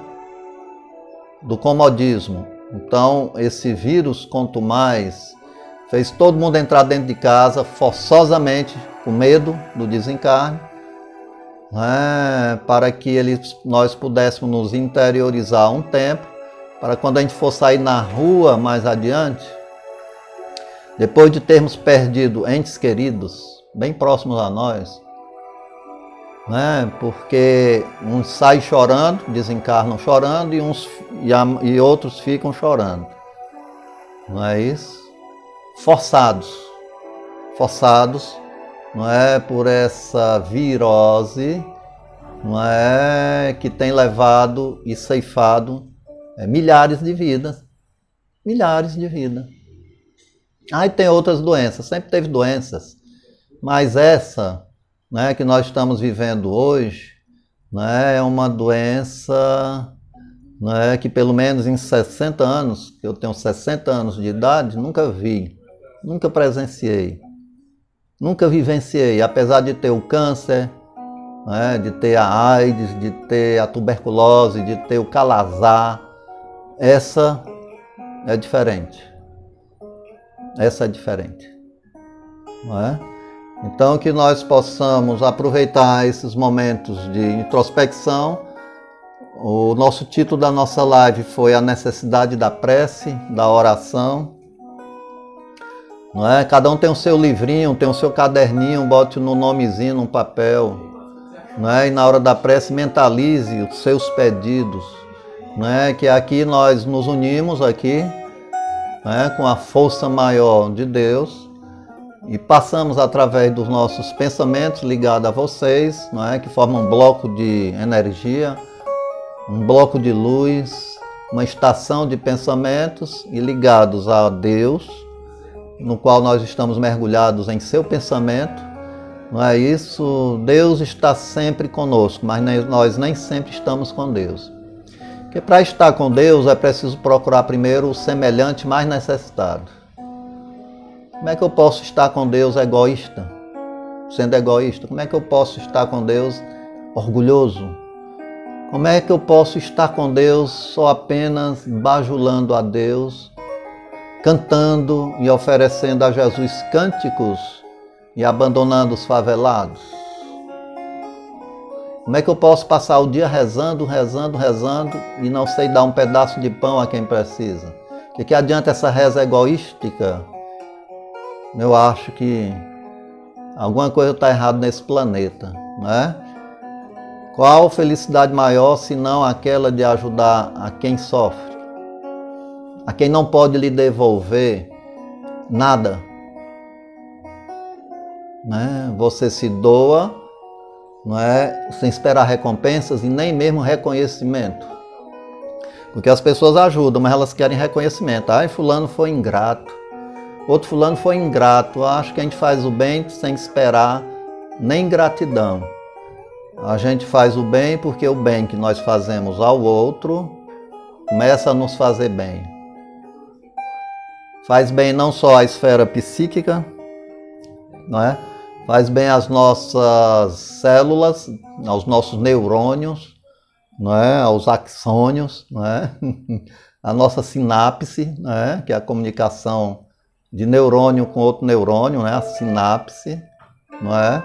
do comodismo. Então esse vírus, quanto mais, fez todo mundo entrar dentro de casa forçosamente, com medo do desencarne, para que nós pudéssemos nos interiorizar um tempo, para quando a gente for sair na rua mais adiante, depois de termos perdido entes queridos, bem próximos a nós, porque uns saem chorando, desencarnam chorando, e outros ficam chorando. Não é isso? Forçados, não é, por essa virose, não é, que tem levado e ceifado milhares de vidas. Aí tem outras doenças, sempre teve doenças, mas essa, né, que nós estamos vivendo hoje, né, é uma doença, né, que pelo menos em 60 anos, que eu tenho 60 anos de idade, nunca vi, nunca presenciei. Nunca vivenciei, apesar de ter o câncer, né, de ter a AIDS, de ter a tuberculose, de ter o calazar. Essa é diferente. essa é diferente, não é? Então que nós possamos aproveitar esses momentos de introspecção. O nosso título da nossa live foi a necessidade da prece, da oração, não é? Cada um tem o seu livrinho, tem o seu caderninho, bote no nomezinho, num papel, não é? E na hora da prece mentalize os seus pedidos, não é? Que aqui nós nos unimos aqui, não é? Com a força maior de Deus e passamos através dos nossos pensamentos ligados a vocês, não é? Que formam um bloco de energia, um bloco de luz, uma estação de pensamentos e ligados a Deus, no qual nós estamos mergulhados em seu pensamento, não é isso? Deus está sempre conosco, mas nós nem sempre estamos com Deus. Porque para estar com Deus é preciso procurar primeiro o semelhante mais necessitado. Como é que eu posso estar com Deus egoísta? Sendo egoísta, como é que eu posso estar com Deus orgulhoso? Como é que eu posso estar com Deus só apenas bajulando a Deus, cantando e oferecendo a Jesus cânticos e abandonando os favelados? Como é que eu posso passar o dia rezando e não sei dar um pedaço de pão a quem precisa? O que adianta essa reza egoística? Eu acho que alguma coisa está errada nesse planeta, não é? Qual felicidade maior senão aquela de ajudar a quem sofre, a quem não pode lhe devolver nada, né? Você se doa, não é? Sem esperar recompensas e nem mesmo reconhecimento. Porque as pessoas ajudam, mas elas querem reconhecimento. Ai, fulano foi ingrato, outro fulano foi ingrato. Acho que a gente faz o bem sem esperar nem gratidão. A gente faz o bem porque o bem que nós fazemos ao outro começa a nos fazer bem. Faz bem não só à esfera psíquica, não é? Faz bem às nossas células, aos nossos neurônios, não é? Aos axônios, não é? A nossa sinapse, não é? Que é a comunicação de neurônio com outro neurônio, né? A sinapse, não é?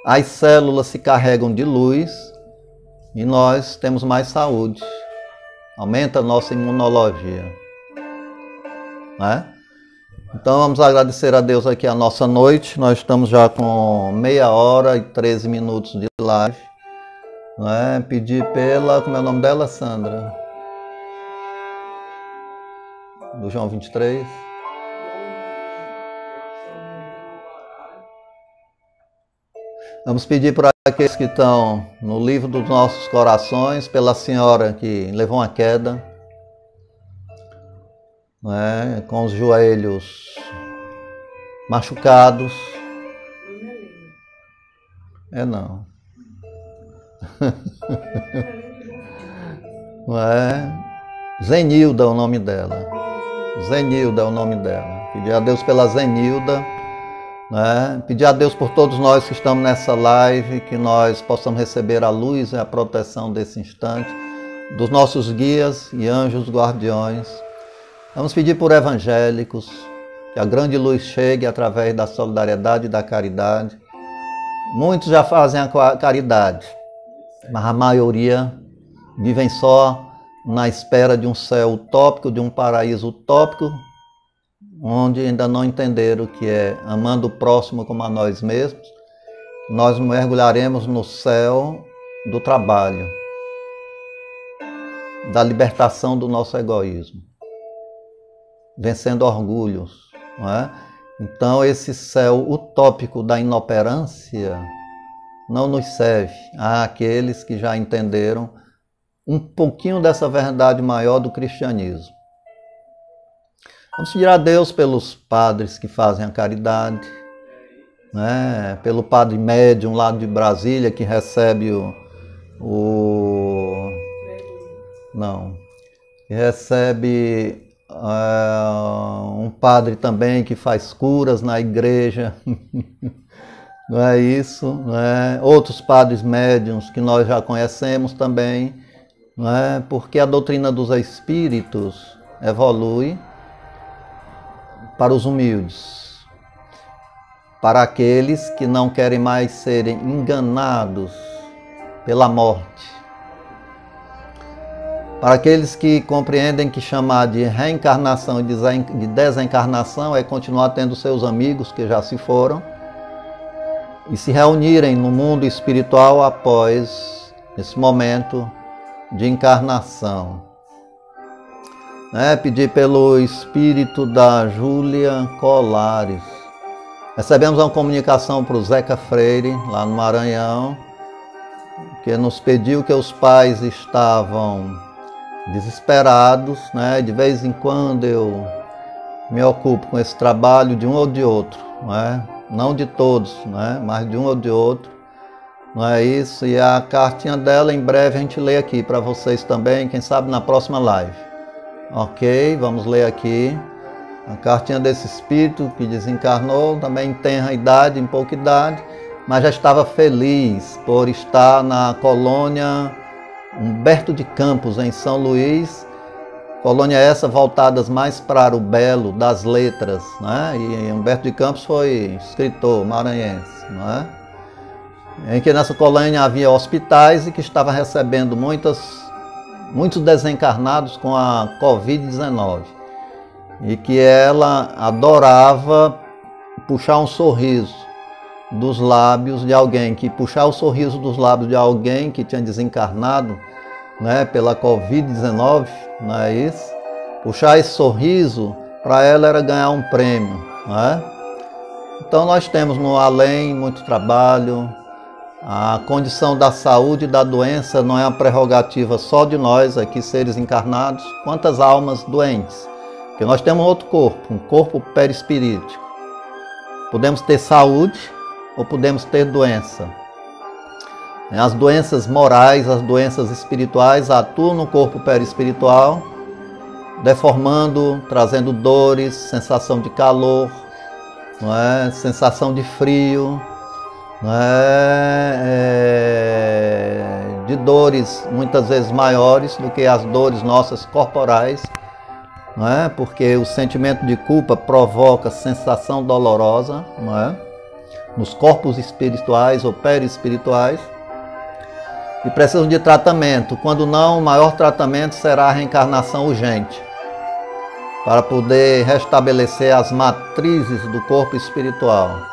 As células se carregam de luz e nós temos mais saúde. Aumenta a nossa imunologia, não é? Então vamos agradecer a Deus aqui a nossa noite. Nós estamos já com 1h e 13 minutos de live, não é? Pedir pela, como é o nome dela, Sandra? Do João 23. Vamos pedir por aqueles que estão no livro dos nossos corações, pela senhora que levou uma queda, né, com os joelhos machucados. É não. Não é? Zenilda é o nome dela. Zenilda é o nome dela. Pedir a Deus pela Zenilda. Né? Pedir a Deus por todos nós que estamos nessa live, que nós possamos receber a luz e a proteção desse instante, dos nossos guias e anjos guardiões. Vamos pedir por evangélicos, que a grande luz chegue através da solidariedade e da caridade. Muitos já fazem a caridade, mas a maioria vivem só na espera de um céu utópico, de um paraíso utópico, onde ainda não entenderam o que é amando o próximo como a nós mesmos. Nós mergulharemos no céu do trabalho, da libertação do nosso egoísmo, vencendo orgulhos, não é? Então esse céu utópico da inoperância não nos serve àqueles que já entenderam um pouquinho dessa verdade maior do cristianismo. Vamos pedir a Deus pelos padres que fazem a caridade, né? Pelo padre médium lá de Brasília que recebe que recebe um padre também que faz curas na igreja, não é isso? Não é? Outros padres médiuns que nós já conhecemos também, não é? Porque a doutrina dos espíritos evolui para os humildes, para aqueles que não querem mais serem enganados pela morte, para aqueles que compreendem que chamar de reencarnação e de desencarnação é continuar tendo seus amigos que já se foram e se reunirem no mundo espiritual após esse momento de encarnação. Pedir pelo espírito da Júlia Colares. Recebemos uma comunicação para o Zeca Freire, lá no Maranhão, que nos pediu que os pais estavam desesperados, de vez em quando eu me ocupo com esse trabalho de um ou de outro, não de todos, mas de um ou de outro, não é isso? E a cartinha dela em breve a gente lê aqui para vocês também, quem sabe na próxima live. Ok, vamos ler aqui a cartinha desse espírito que desencarnou, também tenra idade, em pouca idade, mas já estava feliz por estar na colônia Humberto de Campos, em São Luís, colônia essa voltadas mais para o belo das letras, E Humberto de Campos foi escritor maranhense, Em que nessa colônia havia hospitais e que estava recebendo muitos desencarnados com a Covid-19 e que ela adorava puxar um sorriso dos lábios de alguém, que puxar o sorriso dos lábios de alguém que tinha desencarnado, pela Covid-19, não é isso? Puxar esse sorriso para ela era ganhar um prêmio, Então nós temos no além muito trabalho. A condição da saúde e da doença não é uma prerrogativa só de nós aqui, seres encarnados, quantas almas doentes. Porque nós temos outro corpo, um corpo perispirítico. Podemos ter saúde ou podemos ter doença. As doenças morais, as doenças espirituais atuam no corpo perispiritual, deformando, trazendo dores, sensação de calor, sensação de frio, de dores muitas vezes maiores do que as dores nossas corporais, porque o sentimento de culpa provoca sensação dolorosa, nos corpos espirituais ou perispirituais, e precisam de tratamento. Quando não, o maior tratamento será a reencarnação urgente, para poder restabelecer as matrizes do corpo espiritual,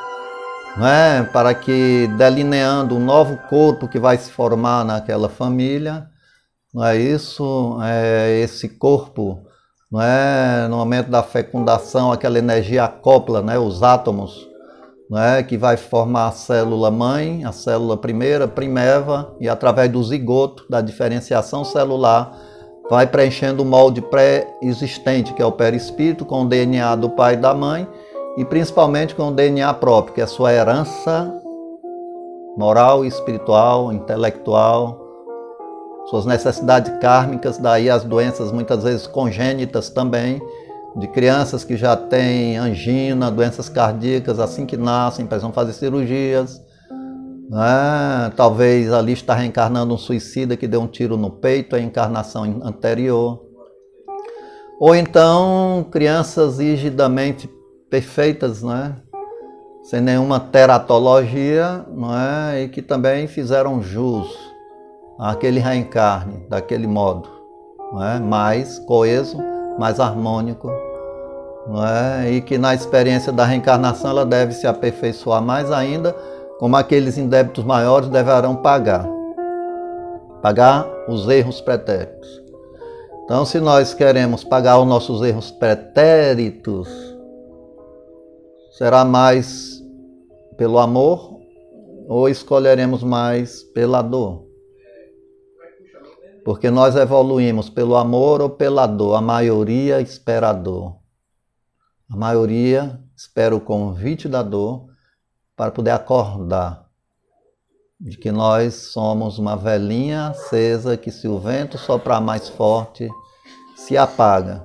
para que, delineando um novo corpo que vai se formar naquela família, esse corpo, no momento da fecundação, aquela energia acopla, os átomos, que vai formar a célula mãe, a célula primeira, primeva, e através do zigoto, da diferenciação celular, vai preenchendo o molde pré-existente, que é o perispírito, com o DNA do pai e da mãe, e principalmente com o DNA próprio, que é a sua herança moral, espiritual, intelectual, suas necessidades kármicas, daí as doenças muitas vezes congênitas também, de crianças que já têm angina, doenças cardíacas assim que nascem, precisam fazer cirurgias, talvez ali está reencarnando um suicida que deu um tiro no peito, a encarnação anterior, ou então crianças rigidamente perfeitas, sem nenhuma teratologia, e que também fizeram jus àquele reencarne daquele modo, mais coeso, mais harmônico, e que na experiência da reencarnação ela deve se aperfeiçoar mais ainda, como aqueles em débitos maiores deverão pagar os erros pretéritos. Então, se nós queremos pagar os nossos erros pretéritos, será mais pelo amor ou escolheremos mais pela dor? Porque nós evoluímos pelo amor ou pela dor. A maioria espera a dor. A maioria espera o convite da dor para poder acordar de que nós somos uma velhinha acesa que, se o vento soprar mais forte, se apaga.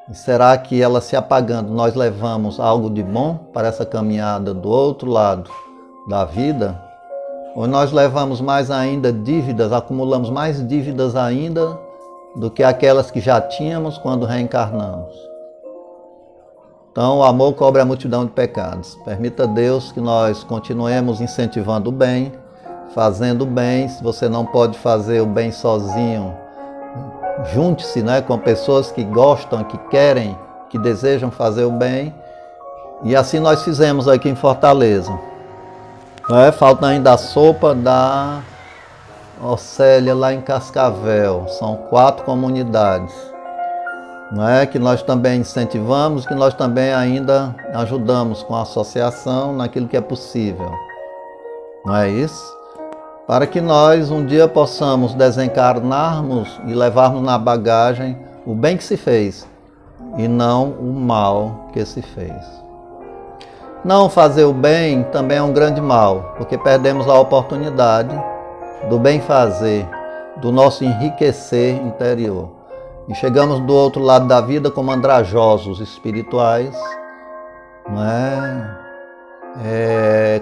E será que ela se apagando, nós levamos algo de bom para essa caminhada do outro lado da vida? Ou nós levamos mais ainda dívidas, acumulamos mais dívidas ainda do que aquelas que já tínhamos quando reencarnamos? Então, o amor cobre a multidão de pecados. Permita a Deus que nós continuemos incentivando o bem, fazendo o bem. Se você não pode fazer o bem sozinho, junte-se, né, com pessoas que gostam, que querem, que desejam fazer o bem. E assim nós fizemos aqui em Fortaleza. Falta ainda a sopa da Océlia lá em Cascavel. São 4 comunidades, que nós também incentivamos, que nós também ainda ajudamos com a associação naquilo que é possível. Não é isso? Para que nós um dia possamos desencarnarmos e levarmos na bagagem o bem que se fez e não o mal que se fez. Não fazer o bem também é um grande mal, porque perdemos a oportunidade do bem fazer, do nosso enriquecer interior. E chegamos do outro lado da vida como andrajosos espirituais,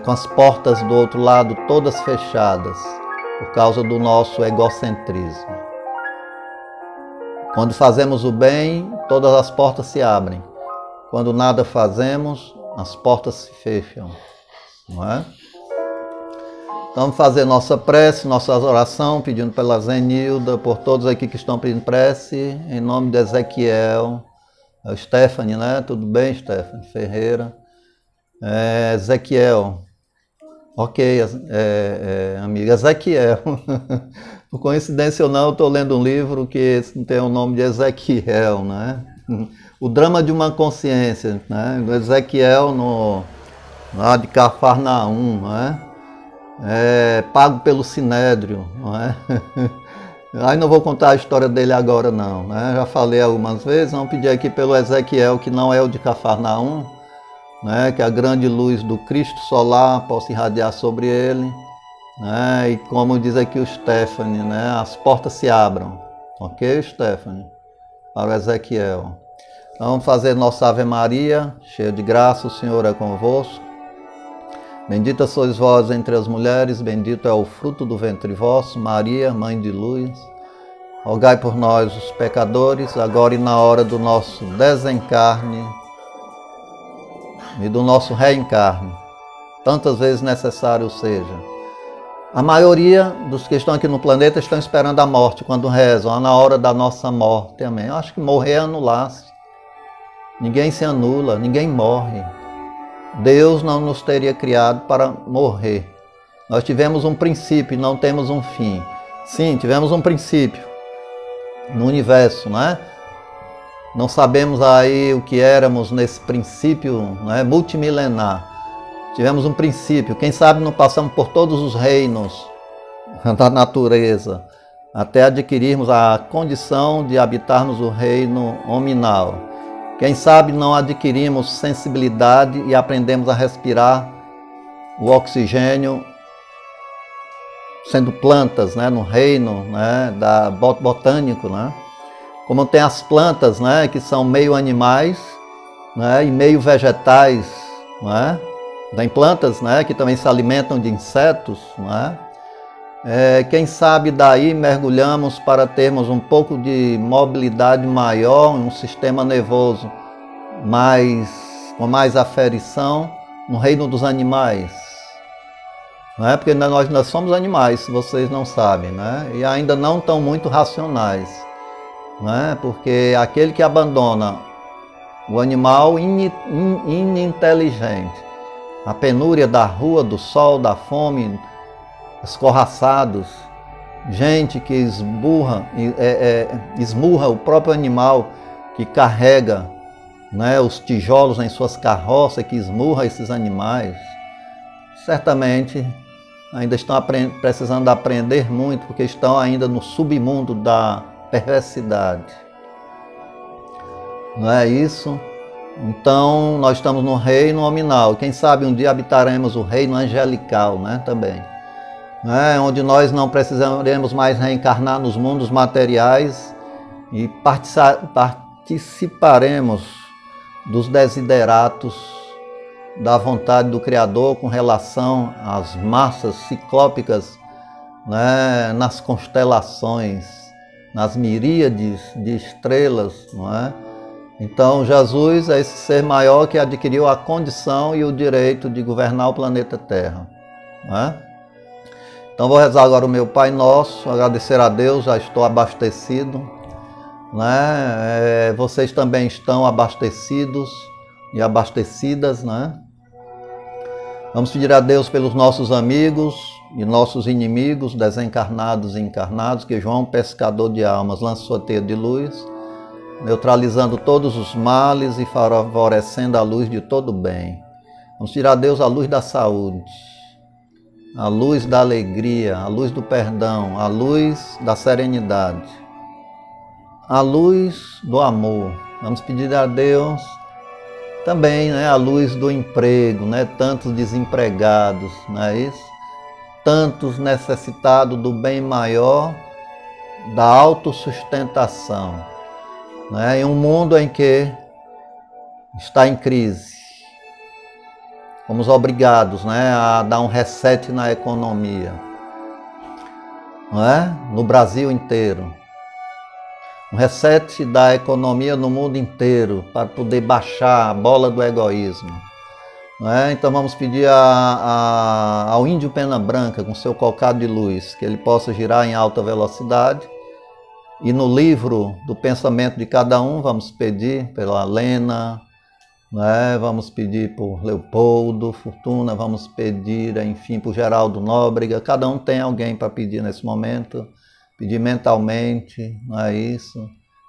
com as portas do outro lado todas fechadas, por causa do nosso egocentrismo. Quando fazemos o bem, todas as portas se abrem. Quando nada fazemos, as portas se fecham, não é? Então, vamos fazer nossa prece, nossa oração, pedindo pela Zenilda, por todos aqui que estão pedindo prece, em nome de Ezequiel, Stephanie, né? Tudo bem, Stephanie? Ferreira. Ezequiel. Ok, amiga, Ezequiel. Por coincidência ou não, eu estou lendo um livro que tem o nome de Ezequiel, né? O drama de uma consciência, né? Do Ezequiel lá de Cafarnaum, pago pelo Sinédrio, Aí não vou contar a história dele agora não, Já falei algumas vezes, vamos pedir aqui pelo Ezequiel, que não é o de Cafarnaum, que a grande luz do Cristo solar possa irradiar sobre ele, e como diz aqui o Stephanie, as portas se abram, ok, Stephanie? Para o Ezequiel. Então, vamos fazer nossa Ave Maria, cheia de graça, o Senhor é convosco. Bendita sois vós entre as mulheres, bendito é o fruto do ventre vosso, Maria, Mãe de Luz. Rogai por nós, os pecadores, agora e na hora do nosso desencarne e do nosso reencarne, tantas vezes necessário seja. A maioria dos que estão aqui no planeta estão esperando a morte quando rezam, na hora da nossa morte, amém. Eu acho que morrer é anular-se. Ninguém se anula, ninguém morre. Deus não nos teria criado para morrer. Nós tivemos um princípio e não temos um fim. Sim, tivemos um princípio no universo, Não sabemos aí o que éramos nesse princípio, multimilenar. Tivemos um princípio, quem sabe não passamos por todos os reinos da natureza, até adquirirmos a condição de habitarmos o reino hominal. Quem sabe não adquirimos sensibilidade e aprendemos a respirar o oxigênio sendo plantas, no reino botânico, Como tem as plantas, que são meio animais, e meio vegetais, Tem plantas, que também se alimentam de insetos, quem sabe daí mergulhamos para termos um pouco de mobilidade maior, um sistema nervoso com mais aferição no reino dos animais, Porque nós somos animais, se vocês não sabem, E ainda não tão muito racionais, Porque aquele que abandona o animal ininteligente, a penúria da rua, do sol, da fome, escorraçados, gente que esmurra o próprio animal que carrega os tijolos em suas carroças, que esmurra esses animais, certamente ainda estão precisando aprender muito, porque estão ainda no submundo da perversidade. Não é isso? Então, nós estamos no reino nominal. Quem sabe um dia habitaremos o reino angelical, também. Onde nós não precisaremos mais reencarnar nos mundos materiais e participaremos dos desideratos da vontade do Criador com relação às massas ciclópicas, nas constelações, nas miríades de estrelas, Então Jesus é esse ser maior que adquiriu a condição e o direito de governar o planeta Terra, né? Então vou rezar agora o meu Pai Nosso, agradecer a Deus, já estou abastecido, né? Vocês também estão abastecidos e abastecidas, né? Vamos pedir a Deus pelos nossos amigos e nossos inimigos, desencarnados e encarnados, que João, pescador de almas, lance sua teia de luz, neutralizando todos os males e favorecendo a luz de todo o bem. Vamos pedir a Deus a luz da saúde, a luz da alegria, a luz do perdão, a luz da serenidade, a luz do amor. Vamos pedir a Deus também, né, a luz do emprego, né, tantos desempregados, não é isso? Tantos necessitados do bem maior, da autossustentação, né, em um mundo em que está em crise. Fomos obrigados, né, a dar um reset na economia, não é? No Brasil inteiro. Um reset da economia no mundo inteiro para poder baixar a bola do egoísmo, não é? Então vamos pedir ao índio Pena Branca, com seu cocado de luz, que ele possa girar em alta velocidade. E no livro do pensamento de cada um, vamos pedir pela Lena, né? Vamos pedir por Leopoldo, Fortuna, vamos pedir, enfim, por Geraldo Nóbrega. Cada um tem alguém para pedir nesse momento. Pedir mentalmente, não é isso?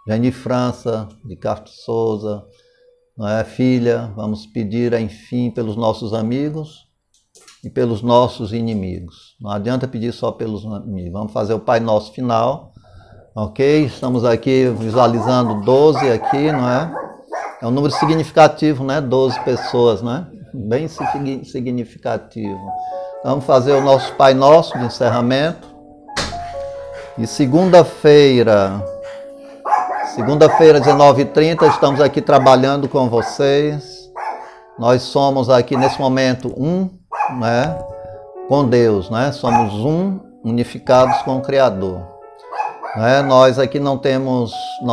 Jane França, de Castro Souza, não é? Filha, vamos pedir, enfim, pelos nossos amigos e pelos nossos inimigos. Não adianta pedir só pelos amigos. Vamos fazer o Pai Nosso final, ok? Estamos aqui visualizando 12 aqui, não é? É um número significativo, né? 12 pessoas, né? Bem significativo. Vamos fazer o nosso Pai Nosso de encerramento. E segunda-feira, 19h30, estamos aqui trabalhando com vocês. Nós somos aqui nesse momento né, com Deus, né? Somos unificados com o Criador. Né? Nós aqui não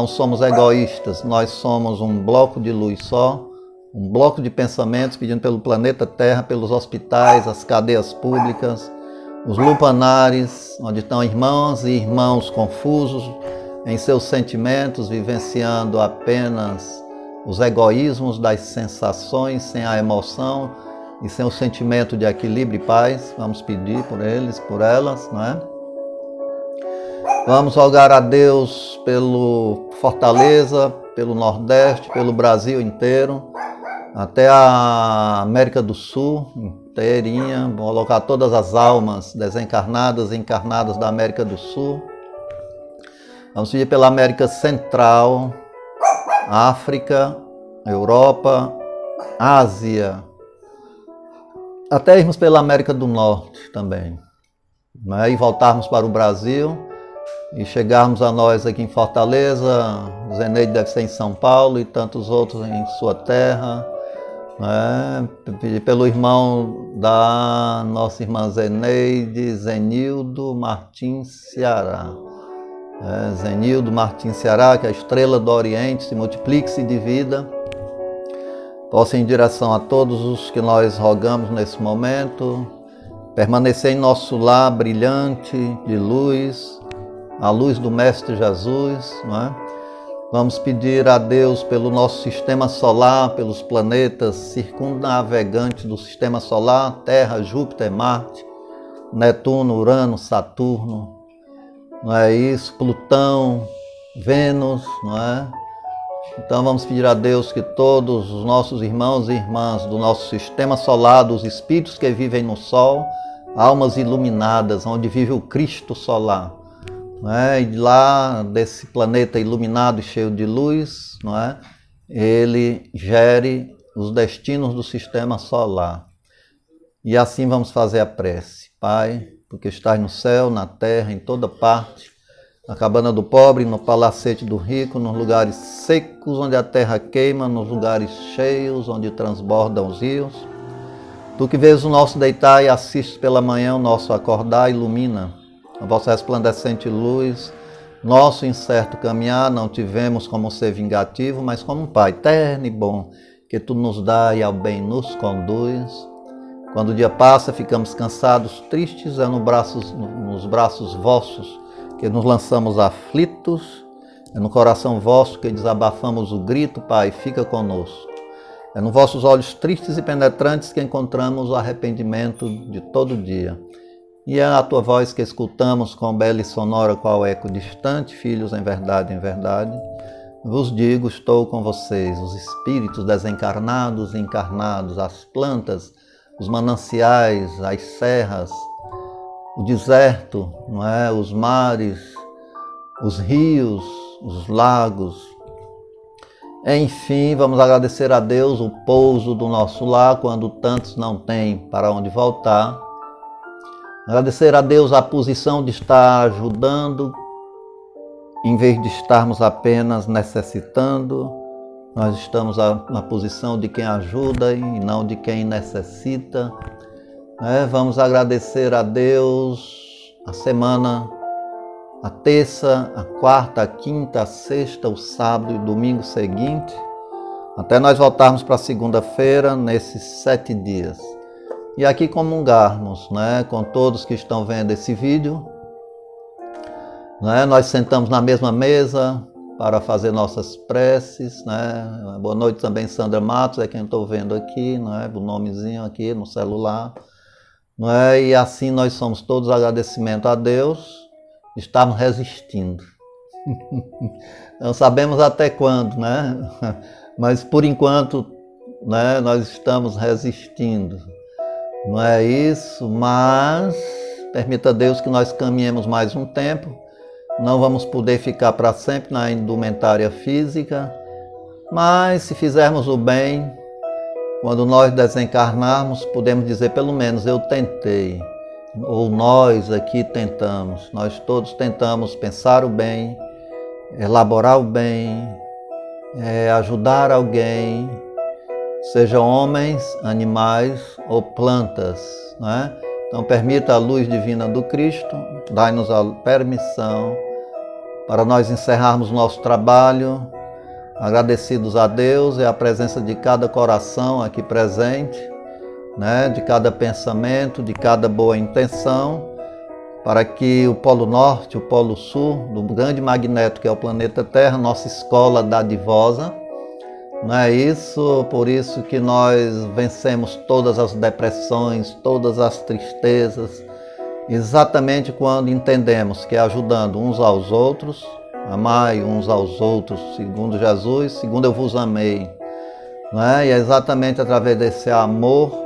somos egoístas, nós somos um bloco de luz só, um bloco de pensamentos pedindo pelo planeta Terra, pelos hospitais, as cadeias públicas, os lupanares, onde estão irmãs e irmãos confusos em seus sentimentos, vivenciando apenas os egoísmos das sensações, sem a emoção e sem o sentimento de equilíbrio e paz. Vamos pedir por eles, por elas, não é? Vamos rogar a Deus pelo Fortaleza, pelo Nordeste, pelo Brasil inteiro, até a América do Sul inteirinha. Vou colocar todas as almas desencarnadas e encarnadas da América do Sul. Vamos pedir pela América Central, África, Europa, Ásia, até irmos pela América do Norte também, né? E voltarmos para o Brasil e chegarmos a nós aqui em Fortaleza. Zeneide deve ser em São Paulo e tantos outros em sua terra. Pedir pelo irmão da nossa irmã Zeneide, Zenildo Martins Ceará. Zenildo Martins Ceará, que é a estrela do Oriente, se multiplique, se divida. Possa ir em direção a todos os que nós rogamos nesse momento, permanecer em nosso lar brilhante de luz, a luz do Mestre Jesus, não é? Vamos pedir a Deus pelo nosso sistema solar, pelos planetas circunnavegantes do sistema solar, Terra, Júpiter, Marte, Netuno, Urano, Saturno, não é isso? Plutão, Vênus, não é? Então vamos pedir a Deus que todos os nossos irmãos e irmãs do nosso sistema solar, dos espíritos que vivem no Sol, almas iluminadas, onde vive o Cristo solar, não é? E lá desse planeta iluminado e cheio de luz, não é? Ele gere os destinos do sistema solar. E assim vamos fazer a prece. Pai, porque estás no céu, na terra, em toda parte, na cabana do pobre, no palacete do rico, nos lugares secos onde a terra queima, nos lugares cheios onde transbordam os rios. Tu que vês o nosso deitar e assistes pela manhã o nosso acordar, ilumina a vossa resplandecente luz nosso incerto caminhar não tivemos como ser vingativo, mas como um Pai eterno e bom, que Tu nos dá e ao bem nos conduz. Quando o dia passa, ficamos cansados, tristes, é nos braços vossos que nos lançamos aflitos, é no coração vosso que desabafamos o grito, Pai, fica conosco. É nos vossos olhos tristes e penetrantes que encontramos o arrependimento de todo dia. E é a tua voz que escutamos com bela e sonora qual eco distante, filhos, em verdade, vos digo, estou com vocês, os espíritos desencarnados e encarnados, as plantas, os mananciais, as serras, o deserto, não é? Os mares, os rios, os lagos. Enfim, vamos agradecer a Deus o pouso do nosso lar quando tantos não têm para onde voltar. Agradecer a Deus a posição de estar ajudando, em vez de estarmos apenas necessitando. Nós estamos na posição de quem ajuda e não de quem necessita. Vamos agradecer a Deus a semana, a terça, a quarta, a quinta, a sexta, o sábado e o domingo seguinte, até nós voltarmos para a segunda-feira, nesses 7 dias. E aqui comungarmos, com todos que estão vendo esse vídeo. Nós sentamos na mesma mesa para fazer nossas preces. Boa noite também, Sandra Matos, é quem eu estou vendo aqui, o nomezinho aqui no celular. E assim nós somos todos agradecimento a Deus. Estamos resistindo. Não sabemos até quando, mas por enquanto nós estamos resistindo. Não é isso, mas permita a Deus que nós caminhemos mais um tempo. Não vamos poder ficar para sempre na indumentária física, mas se fizermos o bem, quando nós desencarnarmos, podemos dizer pelo menos eu tentei. Ou nós aqui tentamos, nós todos tentamos pensar o bem, elaborar o bem, ajudar alguém, seja homens, animais ou plantas. Então permita a luz divina do Cristo, dai-nos a permissão para nós encerrarmos nosso trabalho, agradecidos a Deus e a presença de cada coração aqui presente, de cada pensamento, de cada boa intenção, para que o Polo Norte, o Polo Sul, do grande magneto que é o planeta Terra, nossa escola dadivosa, não é isso? Por isso que nós vencemos todas as depressões, todas as tristezas, exatamente quando entendemos que é ajudando uns aos outros, amai uns aos outros, segundo Jesus, segundo eu vos amei. E é exatamente através desse amor,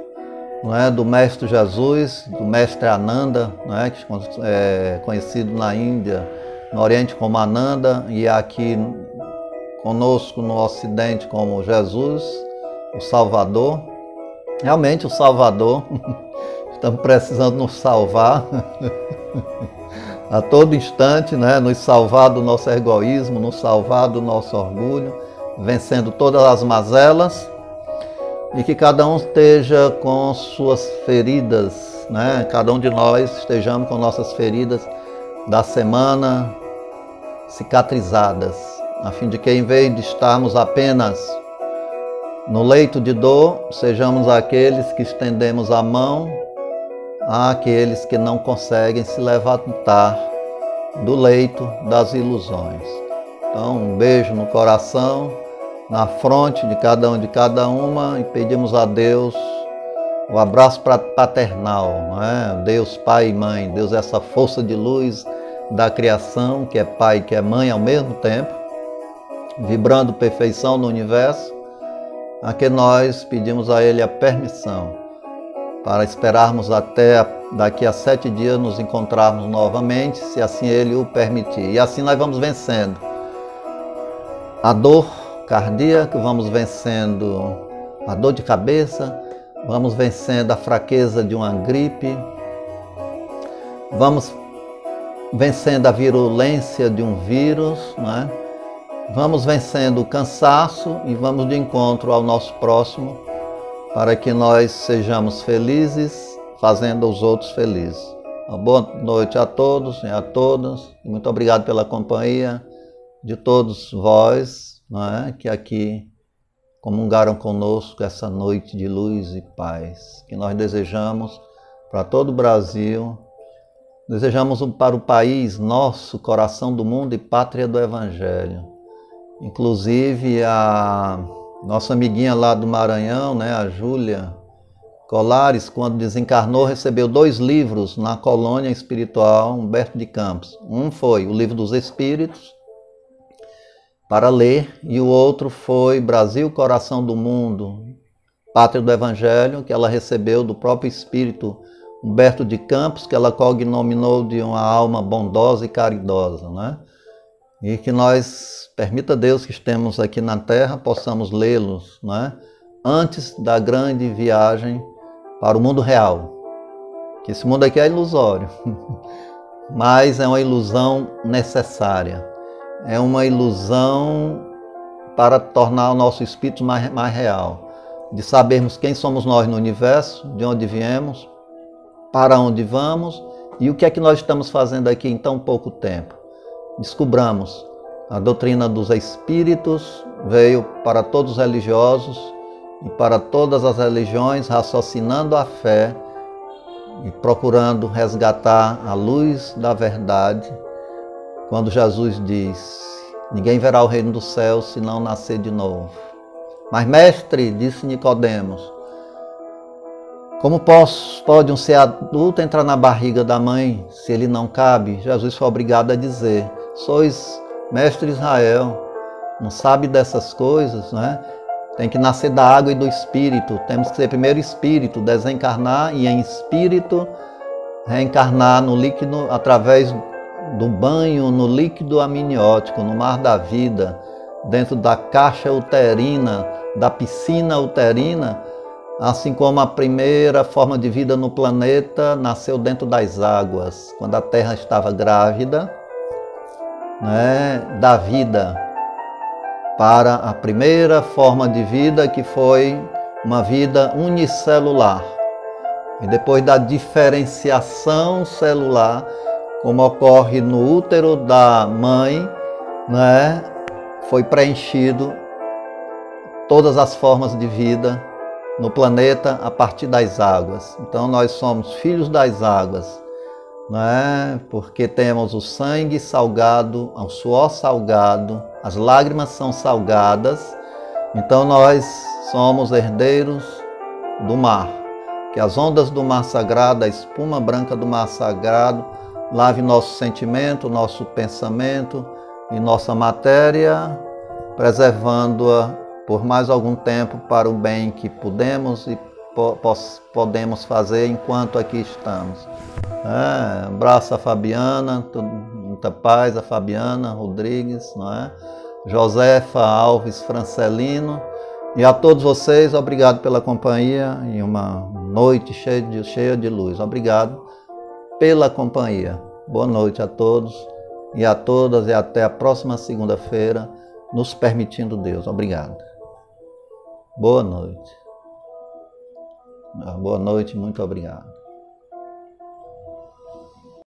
do Mestre Jesus, do Mestre Ananda, que é conhecido na Índia, no Oriente como Ananda, e aqui conosco no Ocidente como Jesus, o Salvador. Realmente o Salvador, estamos precisando nos salvar a todo instante, nos salvar do nosso egoísmo, nos salvar do nosso orgulho, vencendo todas as mazelas. E que cada um esteja com suas feridas, cada um de nós estejamos com nossas feridas da semana cicatrizadas, a fim de que em vez de estarmos apenas no leito de dor, sejamos aqueles que estendemos a mão àqueles que não conseguem se levantar do leito das ilusões. Então, um beijo no coração, na fronte de cada um, de cada uma, e pedimos a Deus o abraço paternal, Deus Pai e Mãe, Deus essa força de luz da criação, que é Pai e que é Mãe ao mesmo tempo, vibrando perfeição no universo, a que nós pedimos a Ele a permissão para esperarmos até daqui a 7 dias nos encontrarmos novamente, se assim Ele o permitir. E assim nós vamos vencendo a dor cardíaca, vamos vencendo a dor de cabeça, vamos vencendo a fraqueza de uma gripe, vamos vencendo a virulência de um vírus, vamos vencendo o cansaço e vamos de encontro ao nosso próximo, para que nós sejamos felizes, fazendo os outros felizes. Uma boa noite a todos e a todas. Muito obrigado pela companhia de todos vós, não é? Que aqui comungaram conosco essa noite de luz e paz, que nós desejamos para todo o Brasil, desejamos para o país nosso, coração do mundo e pátria do Evangelho. Inclusive a nossa amiguinha lá do Maranhão, né, a Júlia Colares, quando desencarnou, recebeu 2 livros na colônia espiritual Humberto de Campos. Um foi o Livro dos Espíritos, para ler, e o outro foi Brasil, Coração do Mundo, Pátria do Evangelho, que ela recebeu do próprio Espírito Humberto de Campos, que ela cognominou de uma alma bondosa e caridosa, né? E que nós, permita Deus que estemos aqui na Terra, possamos lê-los, né? Antes da grande viagem para o mundo real. Que esse mundo aqui é ilusório, mas é uma ilusão necessária. É uma ilusão para tornar o nosso espírito mais real, de sabermos quem somos nós no universo, de onde viemos, para onde vamos e o que é que nós estamos fazendo aqui em tão pouco tempo. Descubramos, a doutrina dos espíritos veio para todos os religiosos e para todas as religiões, raciocinando a fé e procurando resgatar a luz da verdade. Quando Jesus diz, ninguém verá o reino dos céus se não nascer de novo. Mas mestre, disse Nicodemos, como pode um ser adulto entrar na barriga da mãe se ele não cabe? Jesus foi obrigado a dizer, sois mestre Israel, não sabe dessas coisas, né? Tem que nascer da água e do espírito, temos que ser primeiro espírito, desencarnar e em espírito reencarnar no líquido através do banho no líquido amniótico, no mar da vida, dentro da caixa uterina, da piscina uterina, assim como a primeira forma de vida no planeta nasceu dentro das águas, quando a Terra estava grávida, né, da vida, para a primeira forma de vida que foi uma vida unicelular. E depois da diferenciação celular, como ocorre no útero da mãe, né, foi preenchido todas as formas de vida no planeta a partir das águas. Então nós somos filhos das águas, né, porque temos o sangue salgado, o suor salgado, as lágrimas são salgadas, então nós somos herdeiros do mar, que as ondas do mar sagrado, a espuma branca do mar sagrado, lave nosso sentimento, nosso pensamento e nossa matéria, preservando-a por mais algum tempo para o bem que podemos e podemos fazer enquanto aqui estamos. Abraço a Fabiana, muita paz a Fabiana Rodrigues, não é? Josefa Alves Francelino e a todos vocês, obrigado pela companhia e uma noite cheia de luz. Obrigado pela companhia. Boa noite a todos e a todas e até a próxima segunda-feira, nos permitindo Deus. Obrigado. Boa noite. Boa noite, muito obrigado.